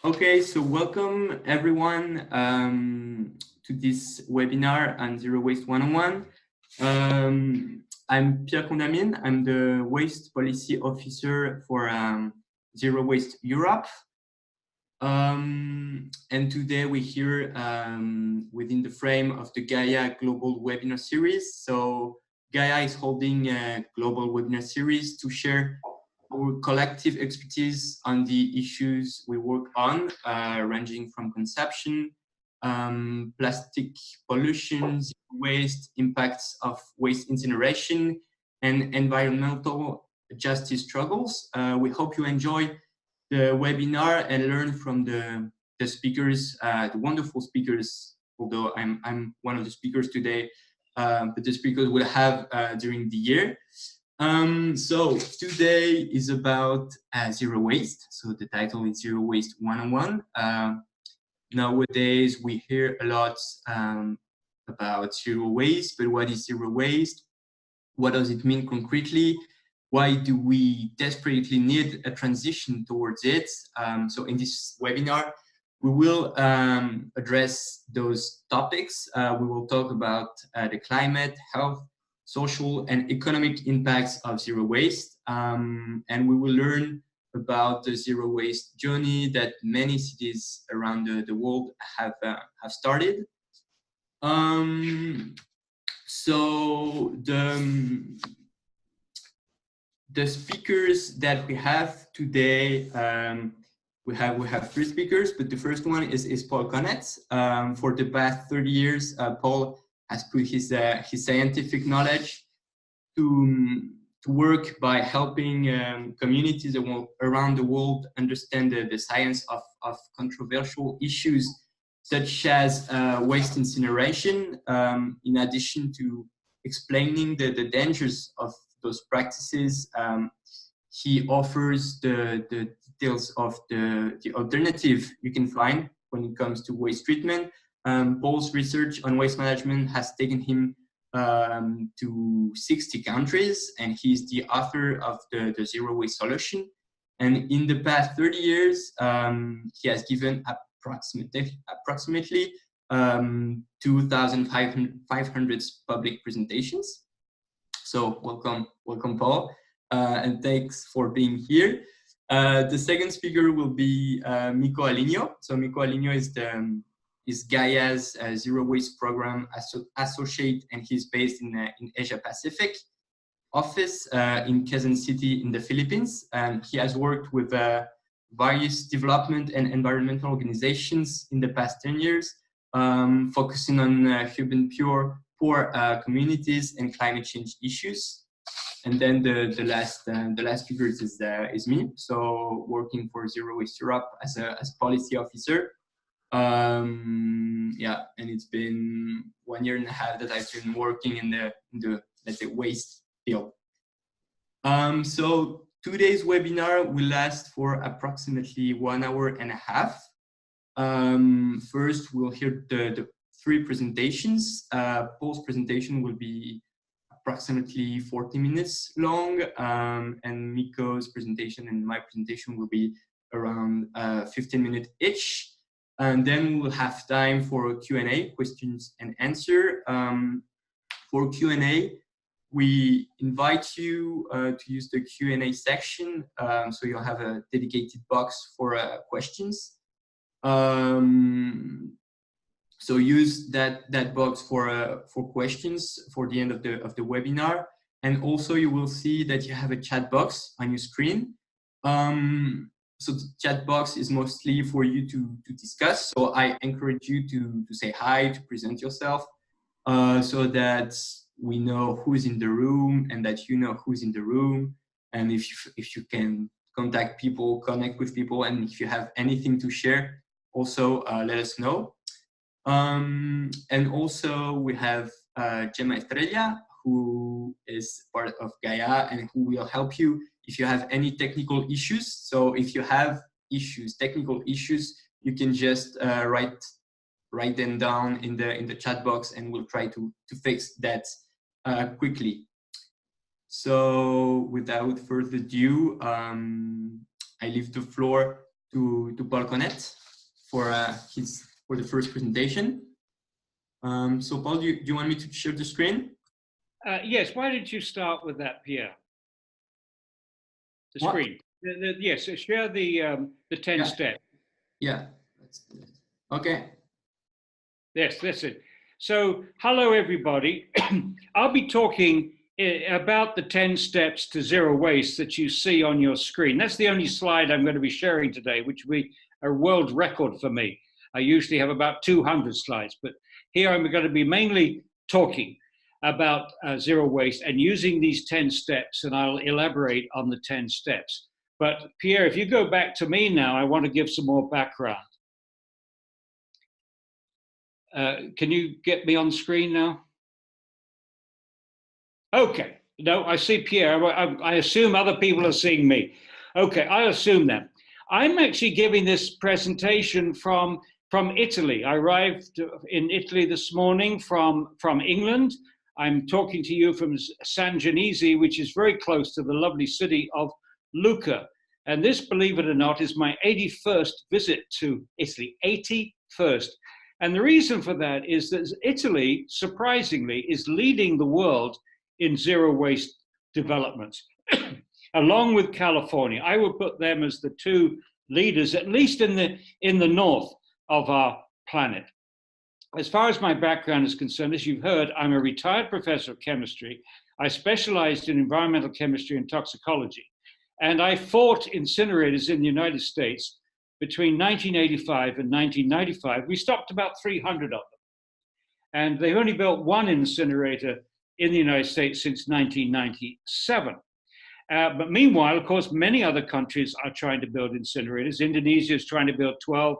Okay, so welcome everyone to this webinar on Zero Waste 101. I'm Pierre Condamine. I'm the Waste Policy Officer for Zero Waste Europe. And today we're here within the frame of the GAIA Global Webinar Series. So GAIA is holding a global webinar series to share our collective expertise on the issues we work on, ranging from consumption, plastic pollution, waste, impacts of waste incineration, and environmental justice struggles. We hope you enjoy the webinar and learn from the speakers, the wonderful speakers, although I'm one of the speakers today, but the speakers will have during the year. So today is about zero waste. So the title is Zero Waste 101. Nowadays we hear a lot about zero waste, but what is zero waste? What does it mean concretely? Why do we desperately need a transition towards it? So in this webinar, we will address those topics. We will talk about the climate, health, social and economic impacts of zero waste. And we will learn about the zero waste journey that many cities around the world have started. So the speakers that we have today, we have three speakers, but the first one is Paul Connett. For the past 30 years, Paul has put his scientific knowledge to work by helping communities around the world understand the science of controversial issues such as waste incineration, in addition to explaining the dangers of those practices. He offers the details of the alternative you can find when it comes to waste treatment. Paul's research on waste management has taken him to 60 countries, and he's the author of the Zero Waste Solution. And in the past 30 years, he has given approximately 2,500 public presentations. So welcome, Paul, and thanks for being here. The second speaker will be Mico Alinho. So Mico Alinho is GAIA's Zero Waste Program associate, and he's based in Asia Pacific office in Quezon City in the Philippines. And he has worked with various development and environmental organizations in the past 10 years, focusing on urban poor communities and climate change issues. And then the last speaker is me. So working for Zero Waste Europe as policy officer. Yeah, and it's been 1.5 years that I've been working in the let's say waste field. So today's webinar will last for approximately 1.5 hours. First, we'll hear the three presentations. Paul's presentation will be approximately 40 minutes long, and Miko's presentation and my presentation will be around 15 minutes each. And then we'll have time for Q&A, questions and answer. For Q&A, we invite you to use the Q&A section, so you'll have a dedicated box for questions. So use that box for questions for the end of the webinar, and also you will see that you have a chat box on your screen. So the chat box is mostly for you to discuss. So I encourage you to say hi, to present yourself, so that we know who's in the room and that you know who's in the room. And if you can contact people, connect with people, and if you have anything to share, also let us know. And also we have Gemma Estrella, who is part of GAIA and who will help you if you have any technical issues. So if you have technical issues, you can just write them down in the chat box, and we'll try to fix that quickly. So without further ado, I leave the floor to Paul Connet for the first presentation. So Paul, do you want me to share the screen? Yes, why did you start with that, Pierre? The screen. Yes, share the 10 steps. Yeah. Okay. Yes, that's it. So, hello everybody. I'll be talking about the 10 steps to zero waste that you see on your screen. That's the only slide I'm going to be sharing today, which will be a world record for me. I usually have about 200 slides, but here I'm going to be mainly talking about zero waste and using these 10 steps, and I'll elaborate on the 10 steps. But Pierre, if you go back to me now, I want to give some more background. Can you get me on screen now? Okay, no, I see Pierre. I assume other people are seeing me. Okay, I assume that. I'm actually giving this presentation from Italy. I arrived in Italy this morning from England. I'm talking to you from San Genese, which is very close to the lovely city of Lucca. And this, believe it or not, is my 81st visit to Italy, 81st. And the reason for that is that Italy, surprisingly, is leading the world in zero waste developments, along with California. I would put them as the two leaders, at least in the north of our planet. As far as my background is concerned, as you've heard, I'm a retired professor of chemistry. I specialized in environmental chemistry and toxicology. And I fought incinerators in the United States between 1985 and 1995. We stopped about 300 of them. And they've only built one incinerator in the United States since 1997. But meanwhile, of course, many other countries are trying to build incinerators. Indonesia is trying to build 12.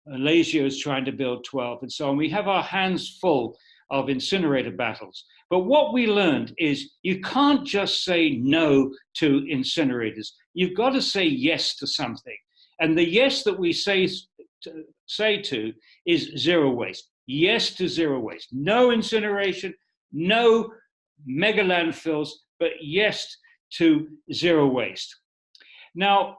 Malaysia is trying to build 12, and so on. We have our hands full of incinerator battles. But what we learned is you can't just say no to incinerators. You've got to say yes to something. And the yes that we say to is zero waste. Yes to zero waste. No incineration, no mega landfills, but yes to zero waste. Now,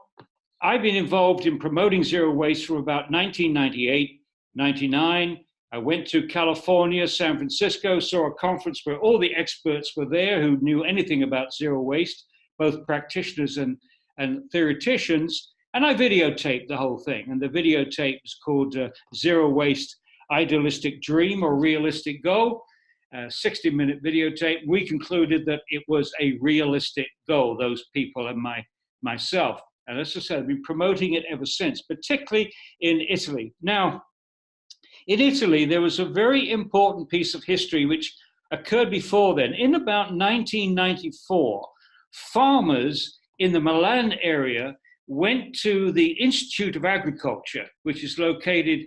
I've been involved in promoting zero waste from about 1998, 99. I went to California, San Francisco, saw a conference where all the experts were there who knew anything about zero waste, both practitioners and theoreticians, and I videotaped the whole thing. And the videotape is called Zero Waste Idealistic Dream or Realistic Goal, 60-minute videotape. We concluded that it was a realistic goal, those people and myself. And as I said, I've been promoting it ever since, particularly in Italy. Now, in Italy, there was a very important piece of history which occurred before then. In about 1994, farmers in the Milan area went to the Institute of Agriculture, which is located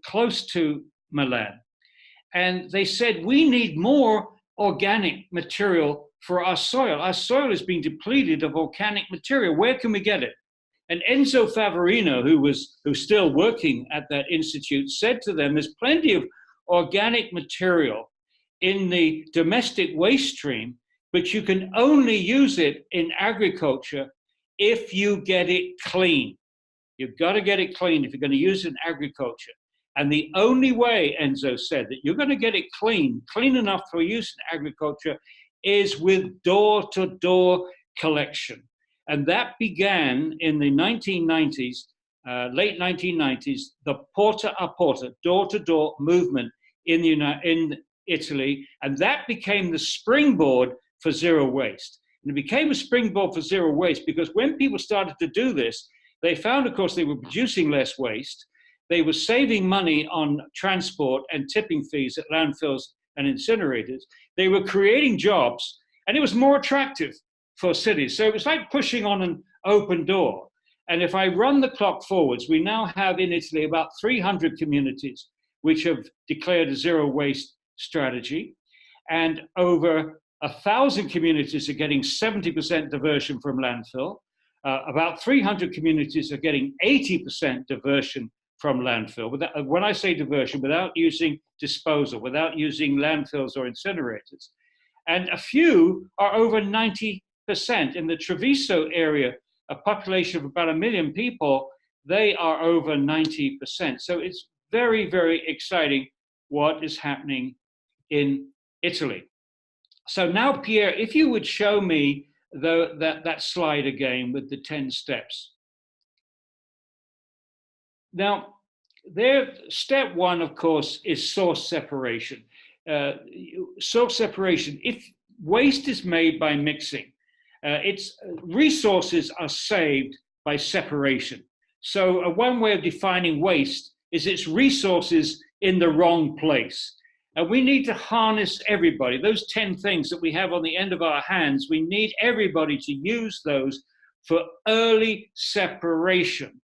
close to Milan. And they said, we need more organic material for our soil. Our soil is being depleted of organic material. Where can we get it? And Enzo Favorino, who's still working at that institute, said to them, there's plenty of organic material in the domestic waste stream, but you can only use it in agriculture if you get it clean. You've got to get it clean if you're going to use it in agriculture. And the only way, Enzo said, that you're going to get it clean enough for use in agriculture is with door-to-door collection. And that began in the 1990s, late 1990s, the porta a porta, door-to-door movement in Italy. And that became the springboard for zero waste. And it became a springboard for zero waste because when people started to do this, they found, of course, they were producing less waste. They were saving money on transport and tipping fees at landfills and incinerators. They were creating jobs, and it was more attractive for cities. So it was like pushing on an open door. And if I run the clock forwards, we now have in Italy about 300 communities which have declared a zero waste strategy. And over 1,000 communities are getting 70% diversion from landfill. About 300 communities are getting 80% diversion from landfill. When I say diversion, without using disposal, without using landfills or incinerators. And a few are over 90%. In the Treviso area a population of about 1 million people, they are over 90%. So it's very, very exciting what is happening in Italy. So now, Pierre, if you would show me that slide again with the 10 steps. Now, step one, of course, is source separation. Source separation, if waste is made by mixing, its resources are saved by separation. So one way of defining waste is its resources in the wrong place. And we need to harness everybody. Those 10 things that we have on the end of our hands, we need everybody to use those for early separation.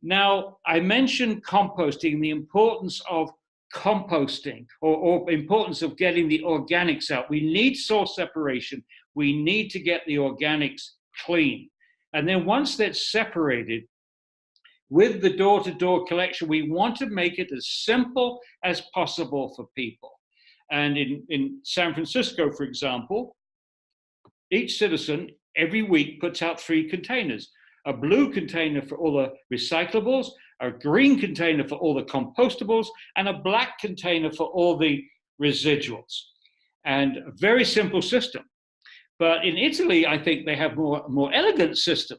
Now, I mentioned composting, the importance of composting, or importance of getting the organics out. We need source separation. We need to get the organics clean. And then once that's separated, with the door-to-door collection, we want to make it as simple as possible for people. And in San Francisco, for example, each citizen every week puts out 3 containers. A blue container for all the recyclables, a green container for all the compostables, and a black container for all the residuals. And a very simple system. But in Italy, I think they have more elegant system.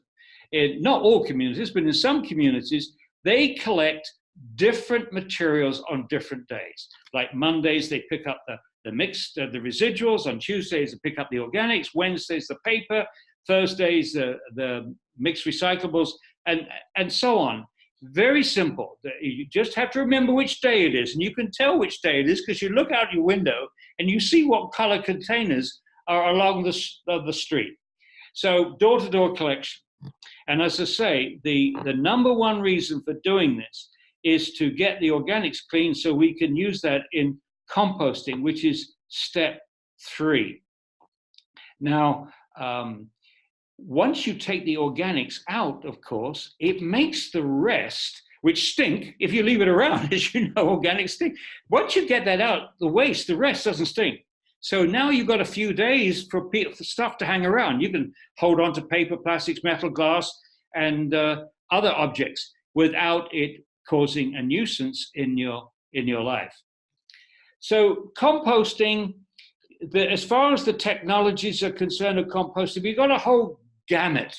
In not all communities, but in some communities, they collect different materials on different days. Like Mondays, they pick up the mixed, the residuals. On Tuesdays, they pick up the organics. Wednesdays, the paper. Thursdays, the mixed recyclables, and so on. Very simple. You just have to remember which day it is. And you can tell which day it is because you look out your window and you see what color containers are along the street. So door-to-door collection. And as I say, the number one reason for doing this is to get the organics clean so we can use that in composting, which is step 3. Now, once you take the organics out, of course, it makes the rest, which stink, if you leave it around, as you know, organics stink. Once you get that out, the waste, the rest doesn't stink. So now you've got a few days for stuff to hang around. You can hold on to paper, plastics, metal, glass, and other objects without it causing a nuisance in your life. So composting, as far as the technologies are concerned of composting, we've got a whole gamut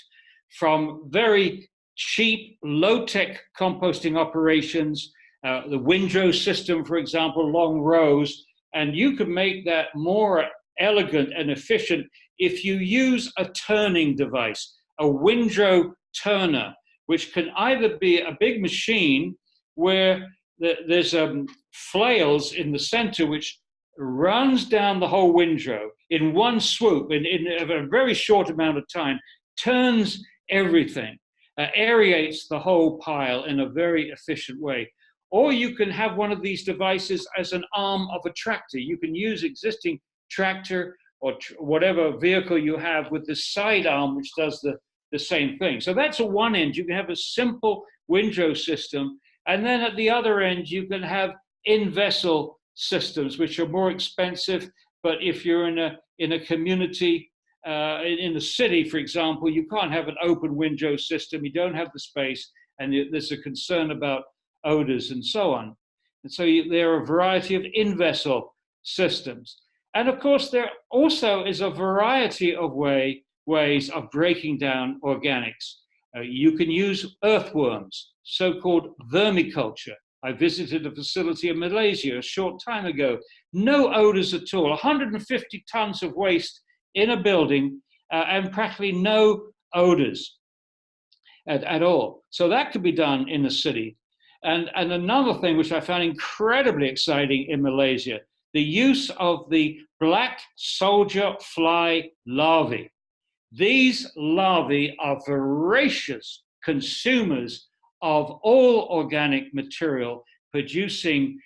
from very cheap, low-tech composting operations, the windrow system, for example, long rows, and you can make that more elegant and efficient if you use a turning device, a windrow turner, which can either be a big machine where there's flails in the center which runs down the whole windrow in one swoop in a very short amount of time, turns everything, aerates the whole pile in a very efficient way. Or you can have one of these devices as an arm of a tractor. You can use existing tractor or whatever vehicle you have with the side arm, which does the same thing. So that's at one end. You can have a simple windrow system. And then at the other end, you can have in-vessel systems, which are more expensive. But if you're in a community, in the city, for example, you can't have an open windrow system. You don't have the space. And there's a concern about odors and so on. And so there are a variety of in-vessel systems. And of course, there also is a variety of ways of breaking down organics. You can use earthworms, so-called vermiculture. I visited a facility in Malaysia a short time ago. No odors at all, 150 tons of waste in a building and practically no odors at all. So that could be done in the city. And another thing which I found incredibly exciting in Malaysia, the use of the black soldier fly larvae. These larvae are voracious consumers of all organic material, producing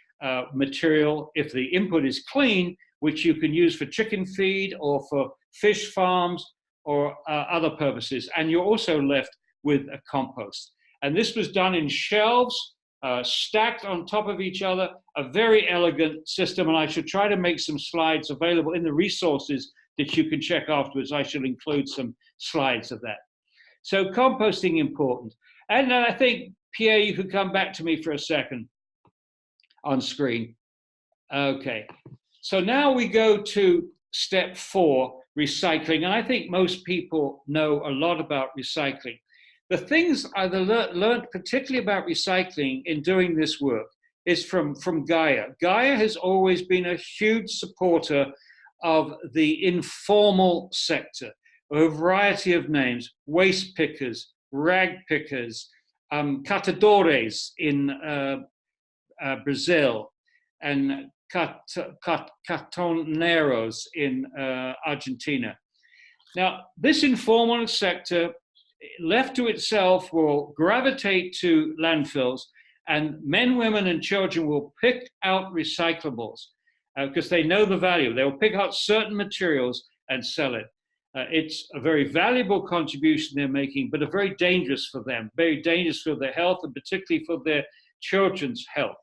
material, if the input is clean, which you can use for chicken feed or for fish farms or other purposes. And you're also left with a compost. And this was done in shelves, stacked on top of each other, a very elegant system. And I should try to make some slides available in the resources that you can check afterwards. I shall include some slides of that. So composting important. And I think, Pierre, you could come back to me for a second on screen. Okay. So now we go to step 4, recycling. And I think most people know a lot about recycling. The things I learned particularly about recycling in doing this work is from GAIA. GAIA has always been a huge supporter of the informal sector, a variety of names: waste pickers, rag pickers, catadores in Brazil, and cartoneros in Argentina. Now, this informal sector, left to itself, will gravitate to landfills, and men, women, and children will pick out recyclables because they know the value. They will pick out certain materials and sell it. It's a very valuable contribution they're making, but a very dangerous for them, very dangerous for their health, and particularly for their children's health.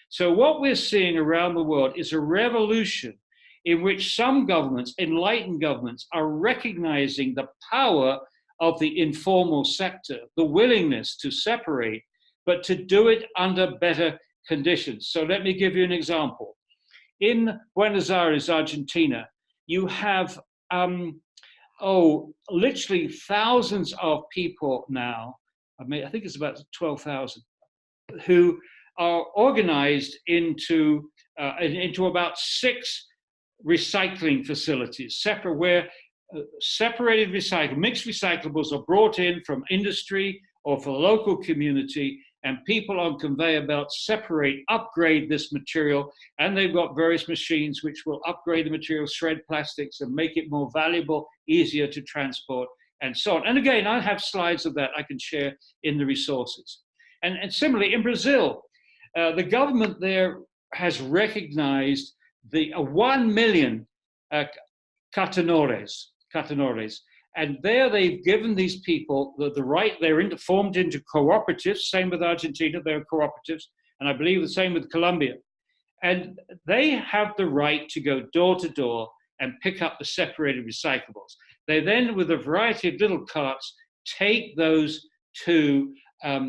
So what we're seeing around the world is a revolution in which some governments, enlightened governments, are recognizing the power of the informal sector, the willingness to separate, but to do it under better conditions. So let me give you an example. In Buenos Aires, Argentina, you have literally thousands of people now, I think it's about 12,000, who are organized into about 6 recycling facilities, separated mixed recyclables are brought in from industry or for the local community, and people on conveyor belts separate, upgrade this material, and they've got various machines which will upgrade the material, shred plastics, and make it more valuable, easier to transport, and so on. And again, I have slides of that I can share in the resources. And similarly, in Brazil, the government there has recognized the 1 million catadores, and there they've given these people the right. They're formed into cooperatives. Same with Argentina, they're cooperatives, and I believe the same with Colombia. And they have the right to go door to door and pick up the separated recyclables. They then, with a variety of little carts, take those to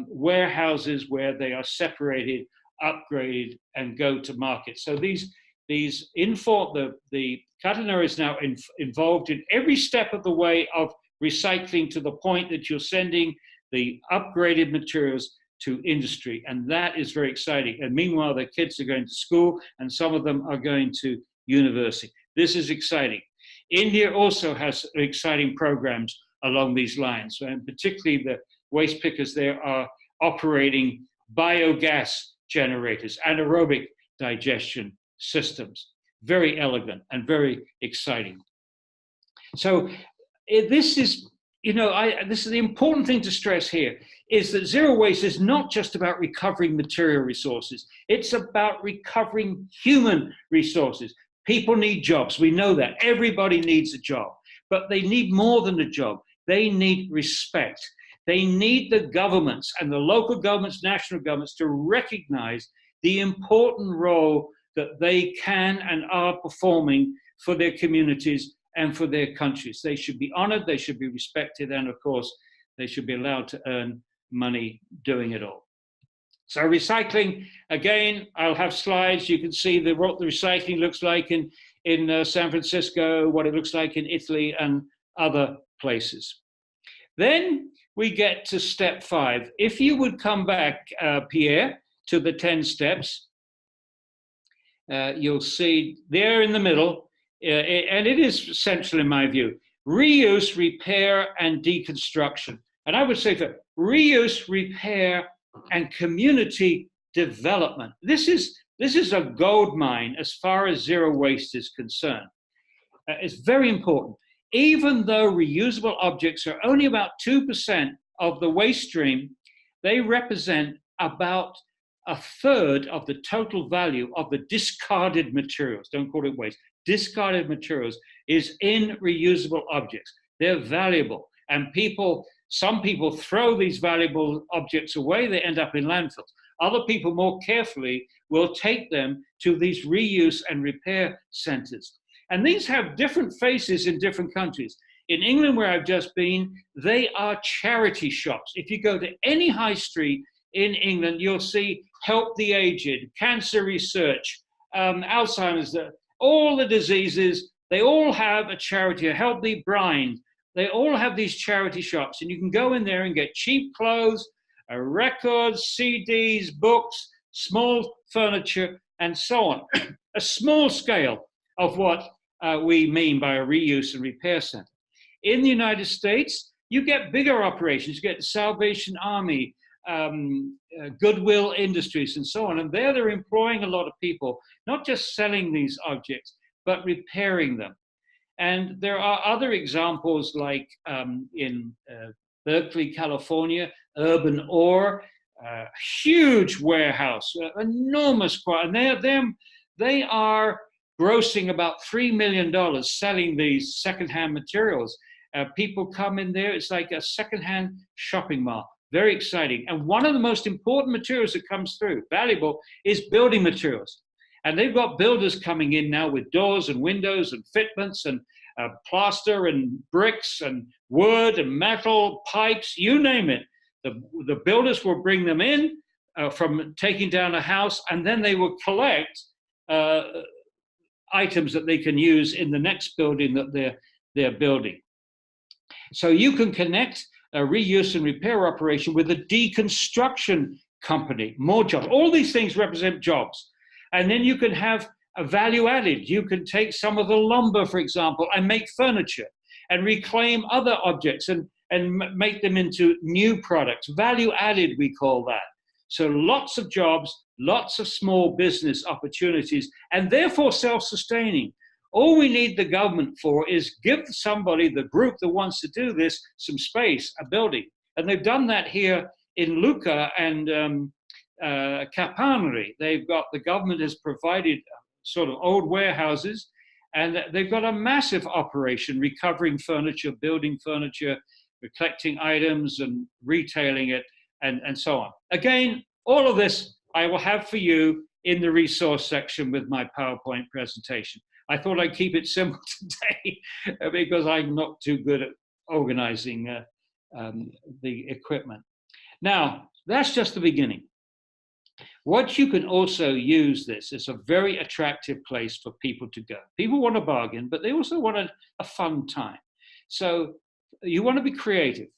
warehouses where they are separated, upgraded, and go to market. So the Catanera is now involved in every step of the way of recycling, to the point that you're sending the upgraded materials to industry. And that is very exciting. And meanwhile, the kids are going to school, and some of them are going to university. This is exciting. India also has exciting programs along these lines, and particularly the waste pickers there are operating biogas generators, anaerobic digestion systems. Very elegant and very exciting. So this is, this is the important thing to stress here, is that zero waste is not just about recovering material resources. It's about recovering human resources. People need jobs. We know that. Everybody needs a job. But they need more than a job. They need respect. They need the governments and the local governments, national governments, to recognize the important role that they can and are performing for their communities and for their countries. They should be honored, they should be respected, and of course, they should be allowed to earn money doing it all. So recycling, again, I'll have slides. You can see what the recycling looks like in San Francisco, what it looks like in Italy and other places. Then we get to step 5. If you would come back, Pierre, to the 10 steps, you'll see there in the middle, and it is central in my view: reuse, repair, and deconstruction. And I would say for reuse, repair, and community development. This is a gold mine as far as zero waste is concerned. It's very important. Even though reusable objects are only about 2% of the waste stream, they represent about 1/3 of the total value of the discarded materials. Don't call it waste. Discarded materials is in reusable objects. They're valuable, and some people throw these valuable objects away. They end up in landfills. Other people, more carefully, will take them to these reuse and repair centers. And these have different faces in different countries. In England, where I've just been, they are charity shops. If you go to any high street in England, you'll see Help the Aged, Cancer Research, Alzheimer's, all the diseases. They all have a charity, Help the Blind. They all have these charity shops, and you can go in there and get cheap clothes, records, CDs, books, small furniture, and so on. A small scale of what we mean by a reuse and repair center. In the United States, you get bigger operations. You get the Salvation Army, Goodwill Industries, and so on. And there they're employing a lot of people, not just selling these objects, but repairing them. And there are other examples like in Berkeley, California, Urban Ore, huge warehouse, enormous, and they are grossing about $3 million selling these secondhand materials. People come in there, it's like a secondhand shopping mall. Very exciting. And one of the most important materials that comes through, valuable, is building materials. And they've got builders coming in now with doors and windows and fitments and plaster and bricks and wood and metal, pipes, you name it. The builders will bring them in from taking down a house, and then they will collect items that they can use in the next building that they're building. So you can connect a reuse and repair operation with a deconstruction company, more jobs. All these things represent jobs. And then you can have a value added. You can take some of the lumber, for example, and make furniture and reclaim other objects and make them into new products. Value added, we call that. So lots of jobs, lots of small business opportunities, and therefore self-sustaining. All we need the government for is give somebody, the group that wants to do this, some space, a building. And they've done that here in Lucca and Capanri. The government has provided sort of old warehouses, and they've got a massive operation recovering furniture, building furniture, collecting items and retailing it, and so on. Again, all of this I will have for you in the resource section with my PowerPoint presentation. I thought I'd keep it simple today because I'm not too good at organizing the equipment. Now, that's just the beginning. What you can also use this is a very attractive place for people to go. People want to bargain, but they also want a fun time. So you want to be creative.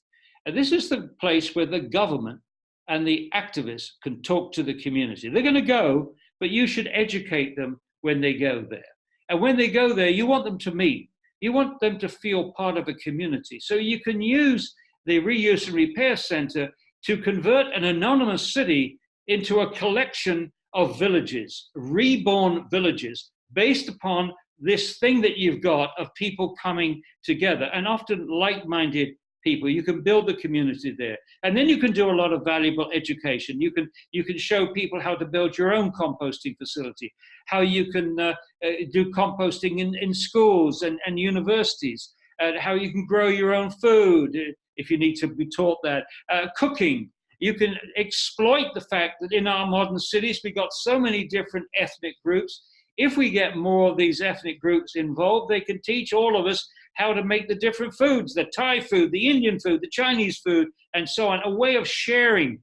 And this is the place where the government and the activists can talk to the community. They're going to go, but you should educate them when they go there. And when they go there, you want them to meet. You want them to feel part of a community. So you can use the Reuse and Repair Center to convert an anonymous city into a collection of villages, reborn villages, based upon this thing that you've got of people coming together, and often like-minded people. You can build the community there. And then you can do a lot of valuable education. You can show people how to build your own composting facility, how you can do composting in schools and universities, how you can grow your own food if you need to be taught that, cooking. You can exploit the fact that in our modern cities, we've got so many different ethnic groups. If we get more of these ethnic groups involved, they can teach all of us how to make the different foods, the Thai food, the Indian food, the Chinese food, and so on, a way of sharing.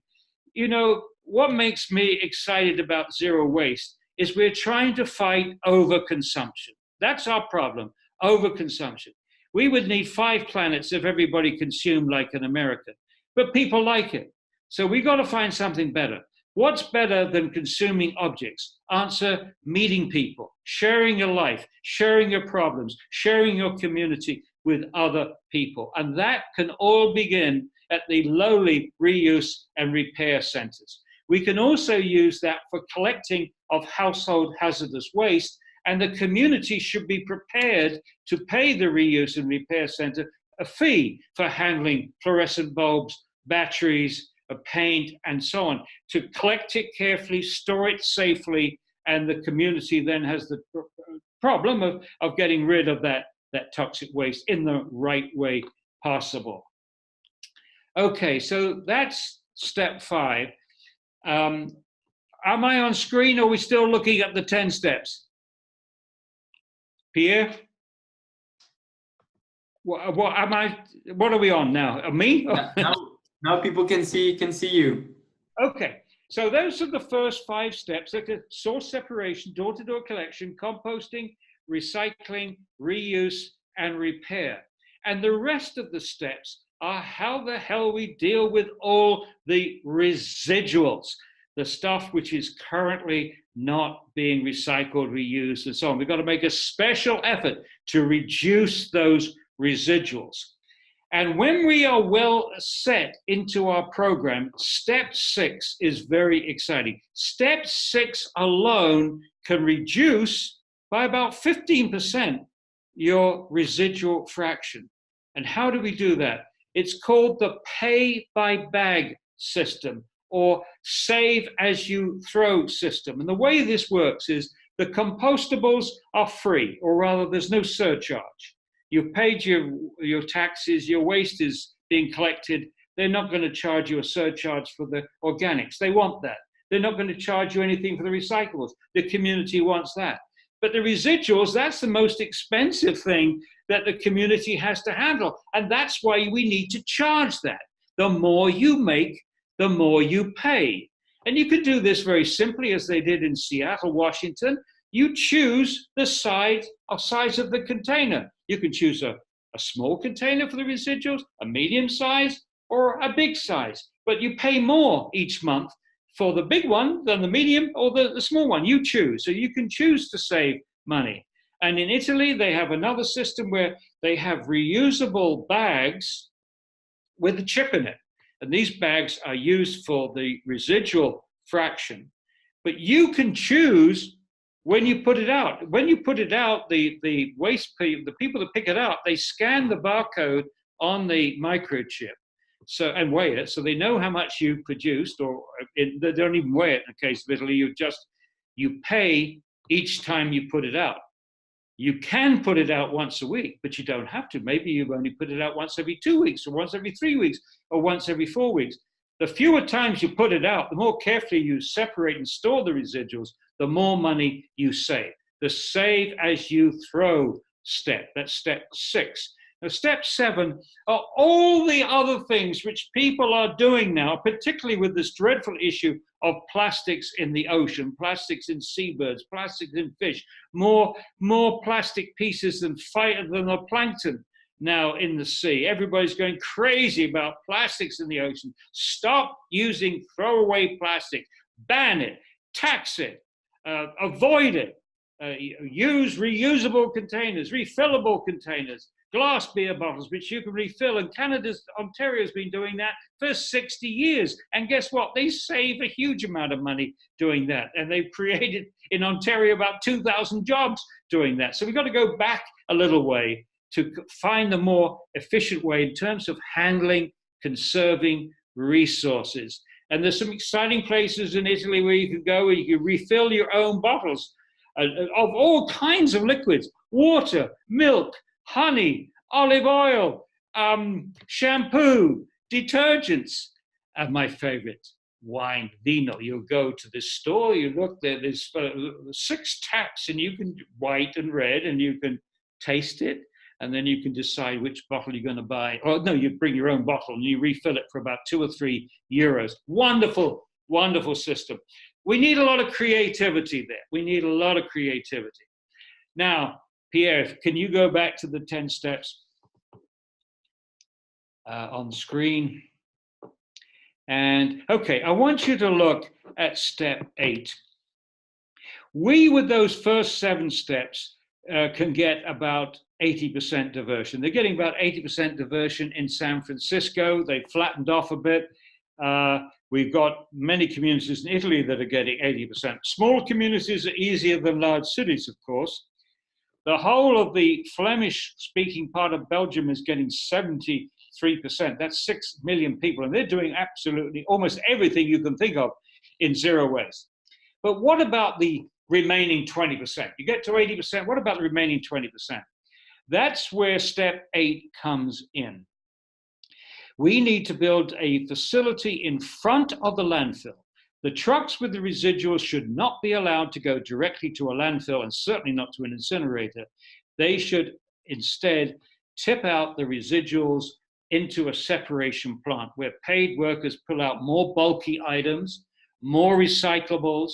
You know, what makes me excited about zero waste is we're trying to fight overconsumption. That's our problem, overconsumption. We would need 5 planets if everybody consumed like an American, but people like it. So we got to find something better. What's better than consuming objects? Answer: meeting people, sharing your life, sharing your problems, sharing your community with other people. And that can all begin at the lowly reuse and repair centers. We can also use that for collecting of household hazardous waste, and the community should be prepared to pay the reuse and repair center a fee for handling fluorescent bulbs, batteries, paint, and so on, to collect it carefully, store it safely, and the community then has the problem of getting rid of that toxic waste in the right way possible. Okay, so that's step 5. Am I on screen, or are we still looking at the 10 steps? Pierre? what am I? What are we on now? Me? Now people can see you. Okay. So those are the first 5 steps: like source separation, door-to-door collection, composting, recycling, reuse, and repair. And the rest of the steps are how the hell we deal with all the residuals, the stuff which is currently not being recycled, reused, and so on. We've got to make a special effort to reduce those residuals. And when we are well set into our program, step 6 is very exciting. Step 6 alone can reduce by about 15% your residual fraction. And how do we do that? It's called the pay by bag system, or save as you throw system. And the way this works is the compostables are free, or rather there's no surcharge. You've paid your taxes, your waste is being collected. They're not going to charge you a surcharge for the organics. They want that. They're not going to charge you anything for the recyclables. The community wants that. But the residuals, that's the most expensive thing that the community has to handle. And that's why we need to charge that. The more you make, the more you pay. And you could do this very simply, as they did in Seattle, Washington. You choose the size of the container. You can choose a small container for the residuals, a medium size, or a big size. But you pay more each month for the big one than the medium or the small one. You choose. So you can choose to save money. And in Italy, they have another system where they have reusable bags with a chip in it. And these bags are used for the residual fraction. But you can choose when you put it out. When you put it out, the people that pick it up, they scan the barcode on the microchip and weigh it, so they know how much you produced, or they don't even weigh it in the case of Italy. You pay each time you put it out. You can put it out once a week, but you don't have to. Maybe you only put it out once every 2 weeks, or once every 3 weeks, or once every 4 weeks. The fewer times you put it out, the more carefully you separate and store the residuals, the more money you save. The save as you throw step, that's step 6. Now, step 7 are all the other things which people are doing now, particularly with this dreadful issue of plastics in the ocean, plastics in seabirds, plastics in fish, more plastic pieces than the plankton now in the sea. Everybody's going crazy about plastics in the ocean. Stop using throwaway plastic. Ban it, tax it, avoid it. Use reusable containers, refillable containers, glass beer bottles, which you can refill. And Ontario's been doing that for 60 years. And guess what? They save a huge amount of money doing that. And they've created in Ontario about 2,000 jobs doing that. So we've got to go back a little way to find the more efficient way in terms of handling, conserving resources. And there's some exciting places in Italy where you can go where you can refill your own bottles of all kinds of liquids: water, milk, honey, olive oil, shampoo, detergents, and my favorite, wine, vino. You go to this store, you look there, there's 6 taps, and you can white and red, and you can taste it, and then you can decide which bottle you're going to buy. Or no, you bring your own bottle and you refill it for about 2 or 3 euros. Wonderful, wonderful system. We need a lot of creativity there. We need a lot of creativity. Now, Pierre, can you go back to the 10 steps on the screen? And okay, I want you to look at step 8. We, with those first 7 steps, can get about 80% diversion. They're getting about 80% diversion in San Francisco. They've flattened off a bit. We've got many communities in Italy that are getting 80%. Small communities are easier than large cities, of course. The whole of the Flemish-speaking part of Belgium is getting 73%. That's 6 million people, and they're doing absolutely almost everything you can think of in zero waste. But what about the remaining 20%? You get to 80%, what about the remaining 20%? That's where step 8 comes in. We need to build a facility in front of the landfill. The trucks with the residuals should not be allowed to go directly to a landfill, and certainly not to an incinerator. They should instead tip out the residuals into a separation plant where paid workers pull out more bulky items, more recyclables,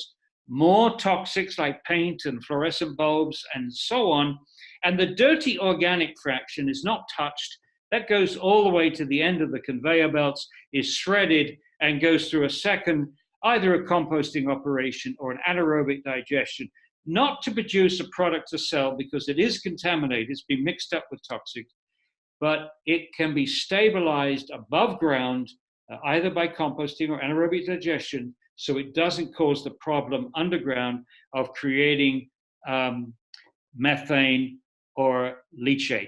more toxics like paint and fluorescent bulbs and so on. And the dirty organic fraction is not touched. That goes all the way to the end of the conveyor belts, is shredded and goes through a second, either a composting operation or an anaerobic digestion, not to produce a product to sell because it is contaminated, it's been mixed up with toxics, but it can be stabilized above ground, either by composting or anaerobic digestion, so it doesn't cause the problem underground of creating methane or leachate.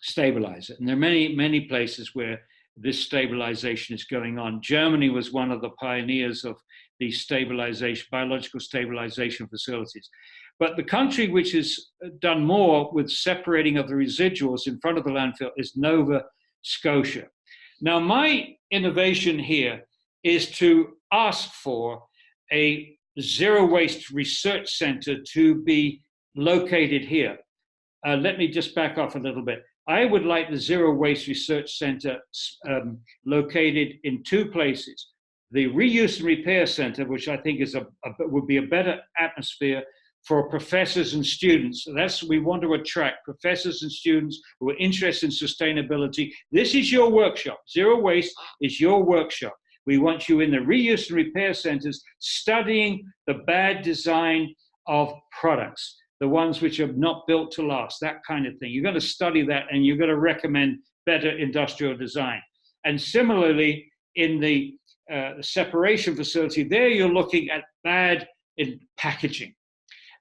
Stabilize it. And there are many, many places where this stabilization is going on. Germany was one of the pioneers of these stabilization, biological stabilization facilities. But the country which has done more with separating of the residuals in front of the landfill is Nova Scotia. Now, my innovation here is to ask for a zero waste research center to be located here. Let me just back off a little bit. I would like the Zero Waste Research Center located in two places. The Reuse and Repair Center, which I think is would be a better atmosphere for professors and students. So we want to attract professors and students who are interested in sustainability. This is your workshop. Zero Waste is your workshop. We want you in the Reuse and Repair Centers studying the bad design of products, the ones which are not built to last, that kind of thing. You're going to study that and you're going to recommend better industrial design. And similarly, in the separation facility, there you're looking at bad in packaging.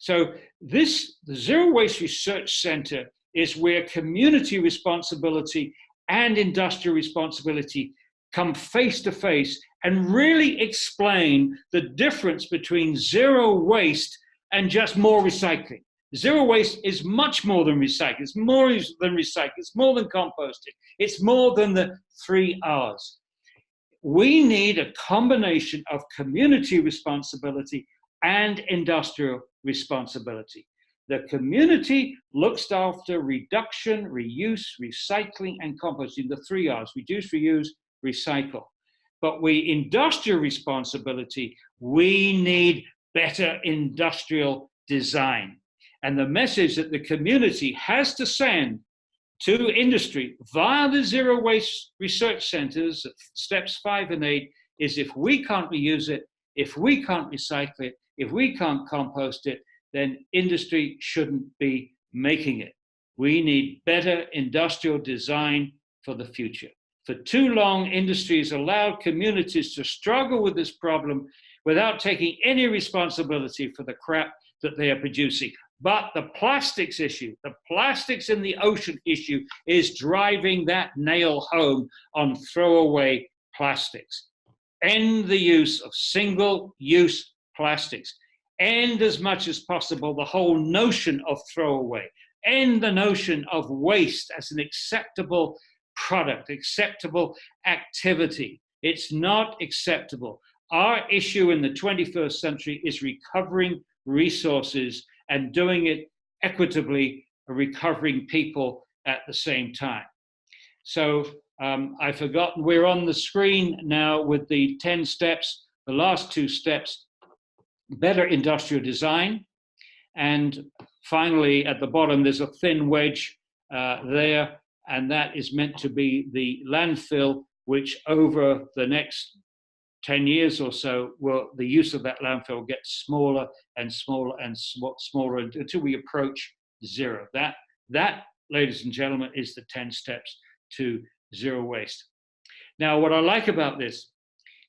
So the Zero Waste Research Center is where community responsibility and industrial responsibility come face to face and really explain the difference between zero waste and just more recycling. Zero waste is much more than recycling. It's more than recycling. It's more than composting. It's more than the 3 R's. We need a combination of community responsibility and industrial responsibility. The community looks after reduction, reuse, recycling, and composting, the 3 R's: reduce, reuse, recycle. But industrial responsibility, we need better industrial design. And the message that the community has to send to industry via the Zero Waste Research Centers, steps 5 and 8, is if we can't reuse it, if we can't recycle it, if we can't compost it, then industry shouldn't be making it. We need better industrial design for the future. For too long, industry has allowed communities to struggle with this problem without taking any responsibility for the crap that they are producing. But the plastics issue, the plastics in the ocean issue, is driving that nail home on throwaway plastics. End the use of single-use plastics. End as much as possible the whole notion of throwaway. End the notion of waste as an acceptable product, acceptable activity. It's not acceptable. Our issue in the 21st century is recovering resources and doing it equitably, recovering people at the same time. So I've forgotten, we're on the screen now with the 10 steps, the last 2 steps: better industrial design. And finally, at the bottom, there's a thin wedge there, and that is meant to be the landfill, which over the next 10 years or so, the use of that landfill gets smaller and smaller and smaller until we approach zero. That, ladies and gentlemen, is the 10 steps to zero waste. Now, what I like about this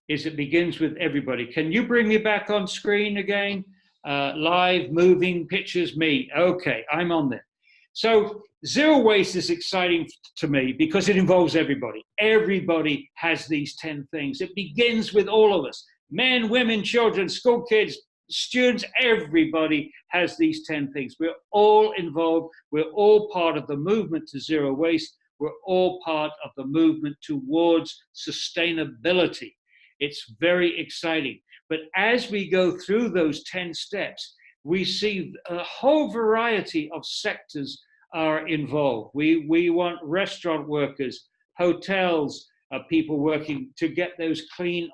is it begins with everybody. Can you bring me back on screen again? Live, moving, pictures, me. Okay, I'm on there. So zero waste is exciting to me because it involves everybody. Everybody has these 10 things. It begins with all of us: men, women, children, school kids, students. Everybody has these 10 things. We're all involved. We're all part of the movement to zero waste. We're all part of the movement towards sustainability. It's very exciting. But as we go through those 10 steps, we see a whole variety of sectors are involved. We want restaurant workers, hotels, people working to get those clean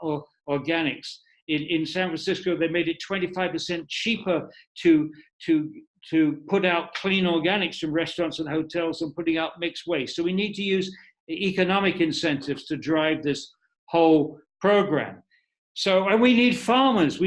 organics. In San Francisco, they made it 25% cheaper to put out clean organics from restaurants and hotels than putting out mixed waste. So we need to use economic incentives to drive this whole program. So, and we need farmers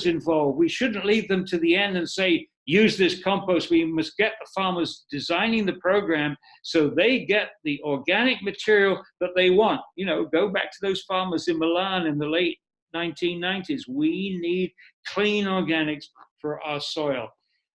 involved. We shouldn't leave them to the end and say, use this compost. We must get the farmers designing the program so they get the organic material that they want. You know, go back to those farmers in Milan in the late 1990s. We need clean organics for our soil.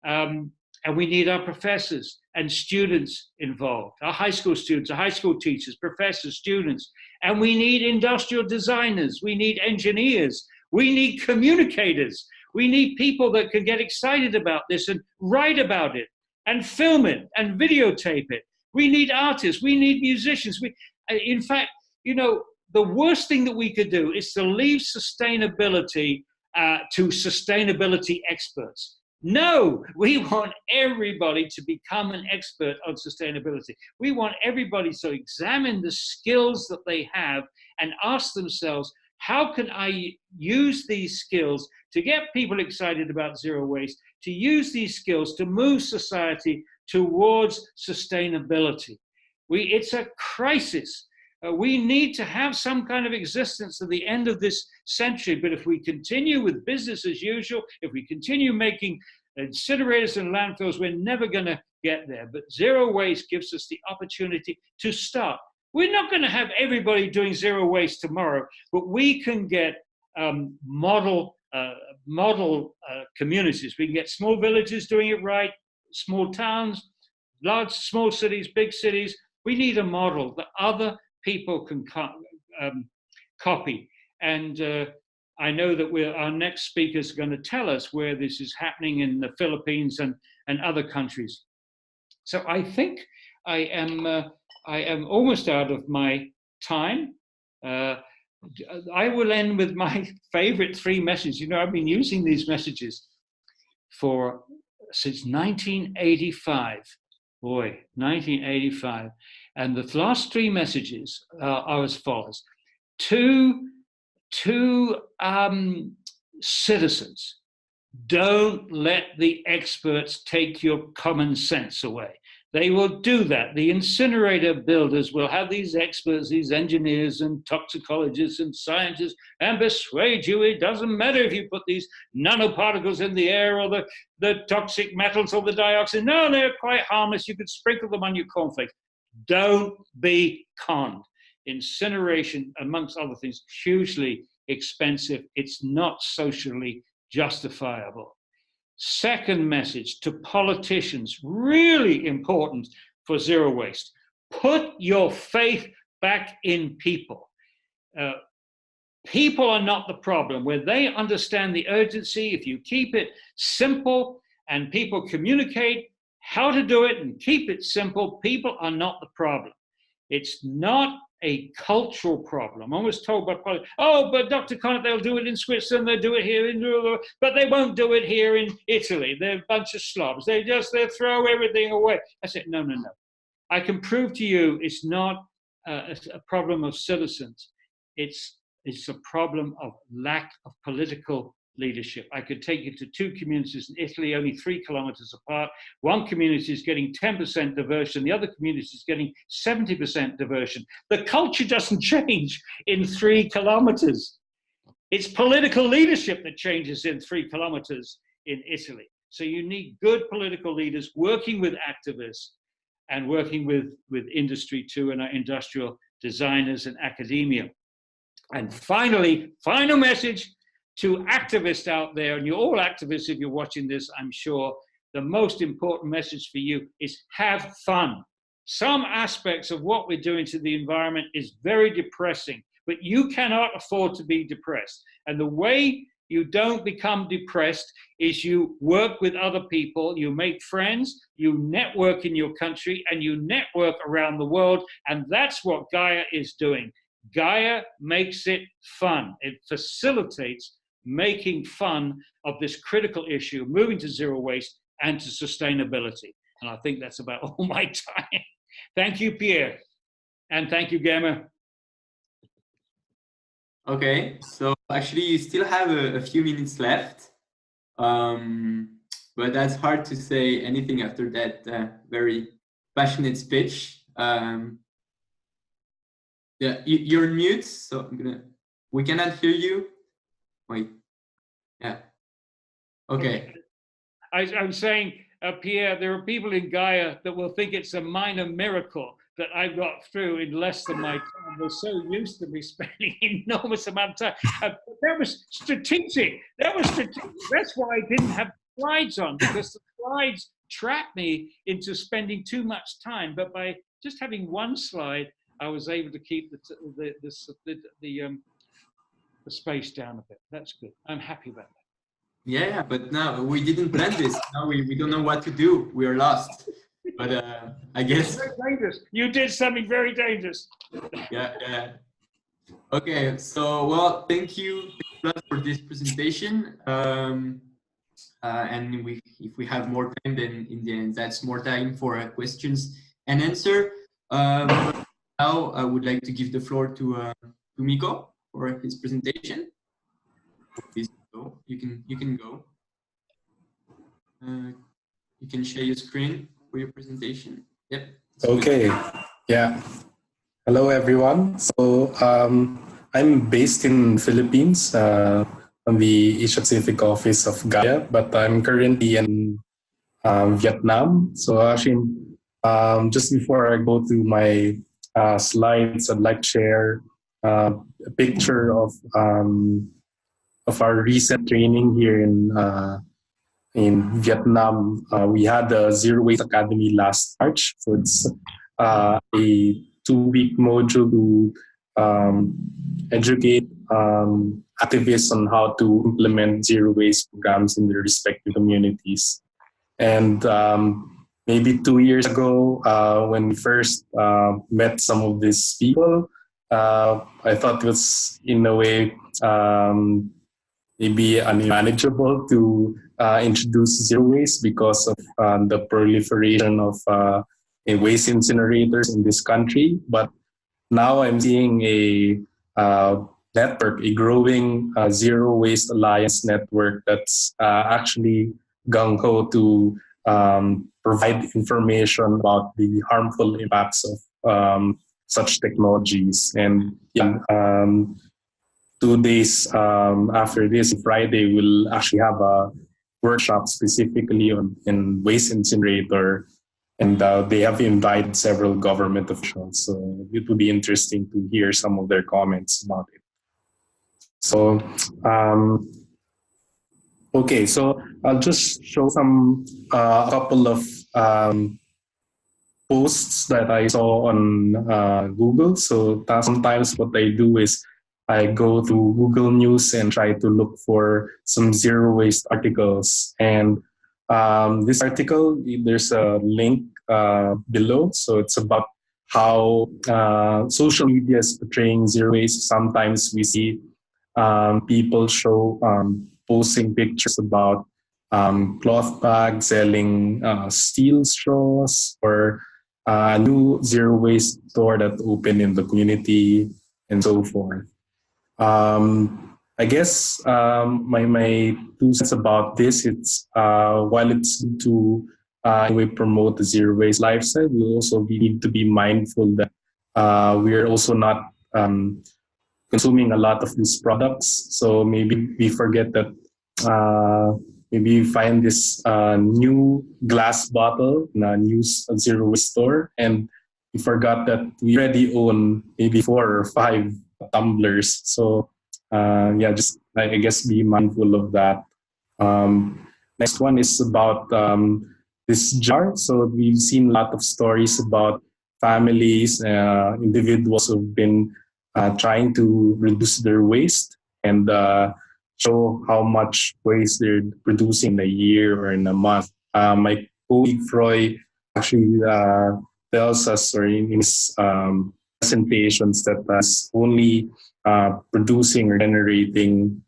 And we need our professors and students involved, our high school students, our high school teachers, professors, students. And we need industrial designers. We need engineers. We need communicators. We need people that can get excited about this and write about it and film it and videotape it. We need artists. We need musicians. In fact, you know, the worst thing that we could do is to leave sustainability to sustainability experts. No, we want everybody to become an expert on sustainability. We want everybody to examine the skills that they have and ask themselves, how can I use these skills to get people excited about zero waste, to use these skills to move society towards sustainability? It's a crisis. We need to have some kind of existence at the end of this century, but if we continue with business as usual, if we continue making incinerators and landfills, we're never going to get there. But zero waste gives us the opportunity to start. We're not going to have everybody doing zero waste tomorrow, but we can get model communities. We can get small villages doing it right, small towns, small cities, big cities. We need a model that other people can copy. And I know that our next speaker is going to tell us where this is happening in the Philippines and other countries. So I think I am almost out of my time. I will end with my favorite 3 messages. You know, I've been using these messages since 1985. Boy, 1985. And the last 3 messages are as follows. To citizens, don't let the experts take your common sense away. They will do that. The incinerator builders will have these experts, these engineers and toxicologists and scientists, and persuade you it doesn't matter if you put these nanoparticles in the air or the toxic metals or the dioxin. No, they're quite harmless. You could sprinkle them on your cornflakes. Don't be conned. Incineration, amongst other things, hugely expensive. It's not socially justifiable. Second message to politicians, really important for zero waste. Put your faith back in people. People are not the problem. Where they understand the urgency, if you keep it simple and people communicate how to do it and keep it simple, people are not the problem. It's not a cultural problem. I was told by politics, oh, but Dr. Conant, they'll do it in Switzerland, they'll do it here, but they won't do it here in Italy. They're a bunch of slobs. They throw everything away. I said, no. I can prove to you it's not a problem of citizens. It's a problem of lack of political leadership. I could take you to 2 communities in Italy, only 3 kilometers apart. One community is getting 10% diversion, the other community is getting 70% diversion. The culture doesn't change in 3 kilometers. It's political leadership that changes in 3 kilometers in Italy. So you need good political leaders working with activists and working with industry too, and our industrial designers and academia. And finally, final message to activists out there, and you're all activists if you're watching this, I'm sure, the most important message for you is have fun. Some aspects of what we're doing to the environment is very depressing, but you cannot afford to be depressed. And the way you don't become depressed is you work with other people, you make friends, you network in your country, and you network around the world, and that's what GAIA is doing. GAIA makes it fun. It facilitates making fun of this critical issue, moving to zero waste and to sustainability. And I think that's about all my time. Thank you, Pierre. And thank you, GAIA. Okay, so actually you still have a few minutes left, but that's hard to say anything after that very passionate speech. Yeah, you're mute, so we cannot hear you. Wait, yeah, okay. I'm saying, Pierre, there are people in GAIA that will think it's a minor miracle that I got through in less than my time. They're so used to me spending enormous amount of time. That was strategic. That was strategic. That's why I didn't have slides on, because the slides trapped me into spending too much time. But by just having one slide, I was able to keep the space down a bit. That's good. I'm happy about that. Yeah, but now we didn't plan this. Now we don't know what to do. We are lost. But I guess. Very dangerous. You did something very dangerous. Yeah. Okay, so well, thank you for this presentation. And if we have more time, then in the end, that's more time for questions and answer. Now I would like to give the floor to Miko for his presentation. Please go. You can go. You can share your screen for your presentation. Yep. Okay. Yeah. Hello, everyone. So I'm based in Philippines on the Asia Pacific office of GAIA, but I'm currently in Vietnam. So actually, just before I go to my slides, I'd like to share a picture of our recent training here in Vietnam. We had the Zero Waste Academy last March. So it's a 2-week module to educate activists on how to implement zero waste programs in their respective communities. And maybe 2 years ago, when we first met some of these people, I thought it was in a way maybe unmanageable to introduce zero waste because of the proliferation of waste incinerators in this country. But now I'm seeing a network, a growing zero waste alliance network that's actually gung-ho to provide information about the harmful impacts of such technologies. And 2 days after this, Friday, we'll actually have a workshop specifically in waste incinerator, and they have invited several government officials. So it would be interesting to hear some of their comments about it. So, okay, so I'll just show a couple of posts that I saw on Google. So sometimes what I do is I go to Google News and try to look for some zero waste articles. And this article, there's a link below. So it's about how social media is portraying zero waste. Sometimes we see people posting pictures about cloth bags selling steel straws, or a new zero waste store that opened in the community, and so forth. I guess my 2 cents about this, it's while it's good to we promote the zero waste lifestyle, we also need to be mindful that we are also not consuming a lot of these products. So maybe we forget that maybe we find this new glass bottle in a new zero waste store, and we forgot that we already own maybe 4 or 5 tumblers. So just I guess be mindful of that. Next one is about this jar. So we've seen a lot of stories about families, individuals who've been trying to reduce their waste and show how much waste they're producing in a year or in a month. My colleague Freud actually tells us, or in his presentations, that is only producing or generating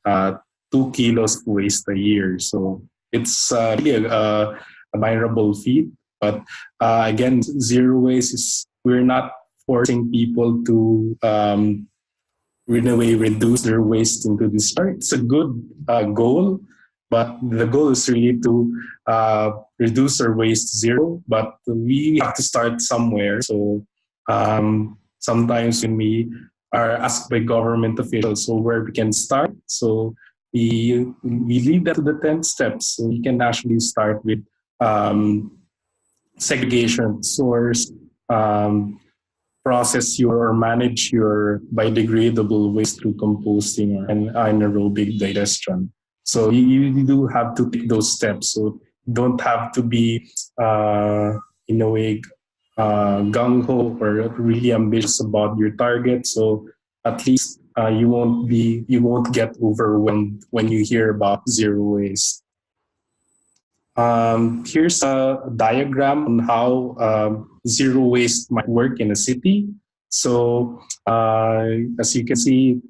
2 kilos of waste a year. So it's really a admirable feat. But again, zero waste is, we're not forcing people to in a way reduce their waste into this. It's a good goal, but the goal is really to reduce our waste zero. But we have to start somewhere. So sometimes when we are asked by government officials, so where we can start, so we lead that to the 10 steps. So we can actually start with segregation source, process your or manage your biodegradable waste through composting and anaerobic digestion. So you do have to take those steps. So you don't have to be in a way gung ho or really ambitious about your target. So at least you won't get overwhelmed when you hear about zero waste. Here's a diagram on how zero waste might work in a city. So as you can see,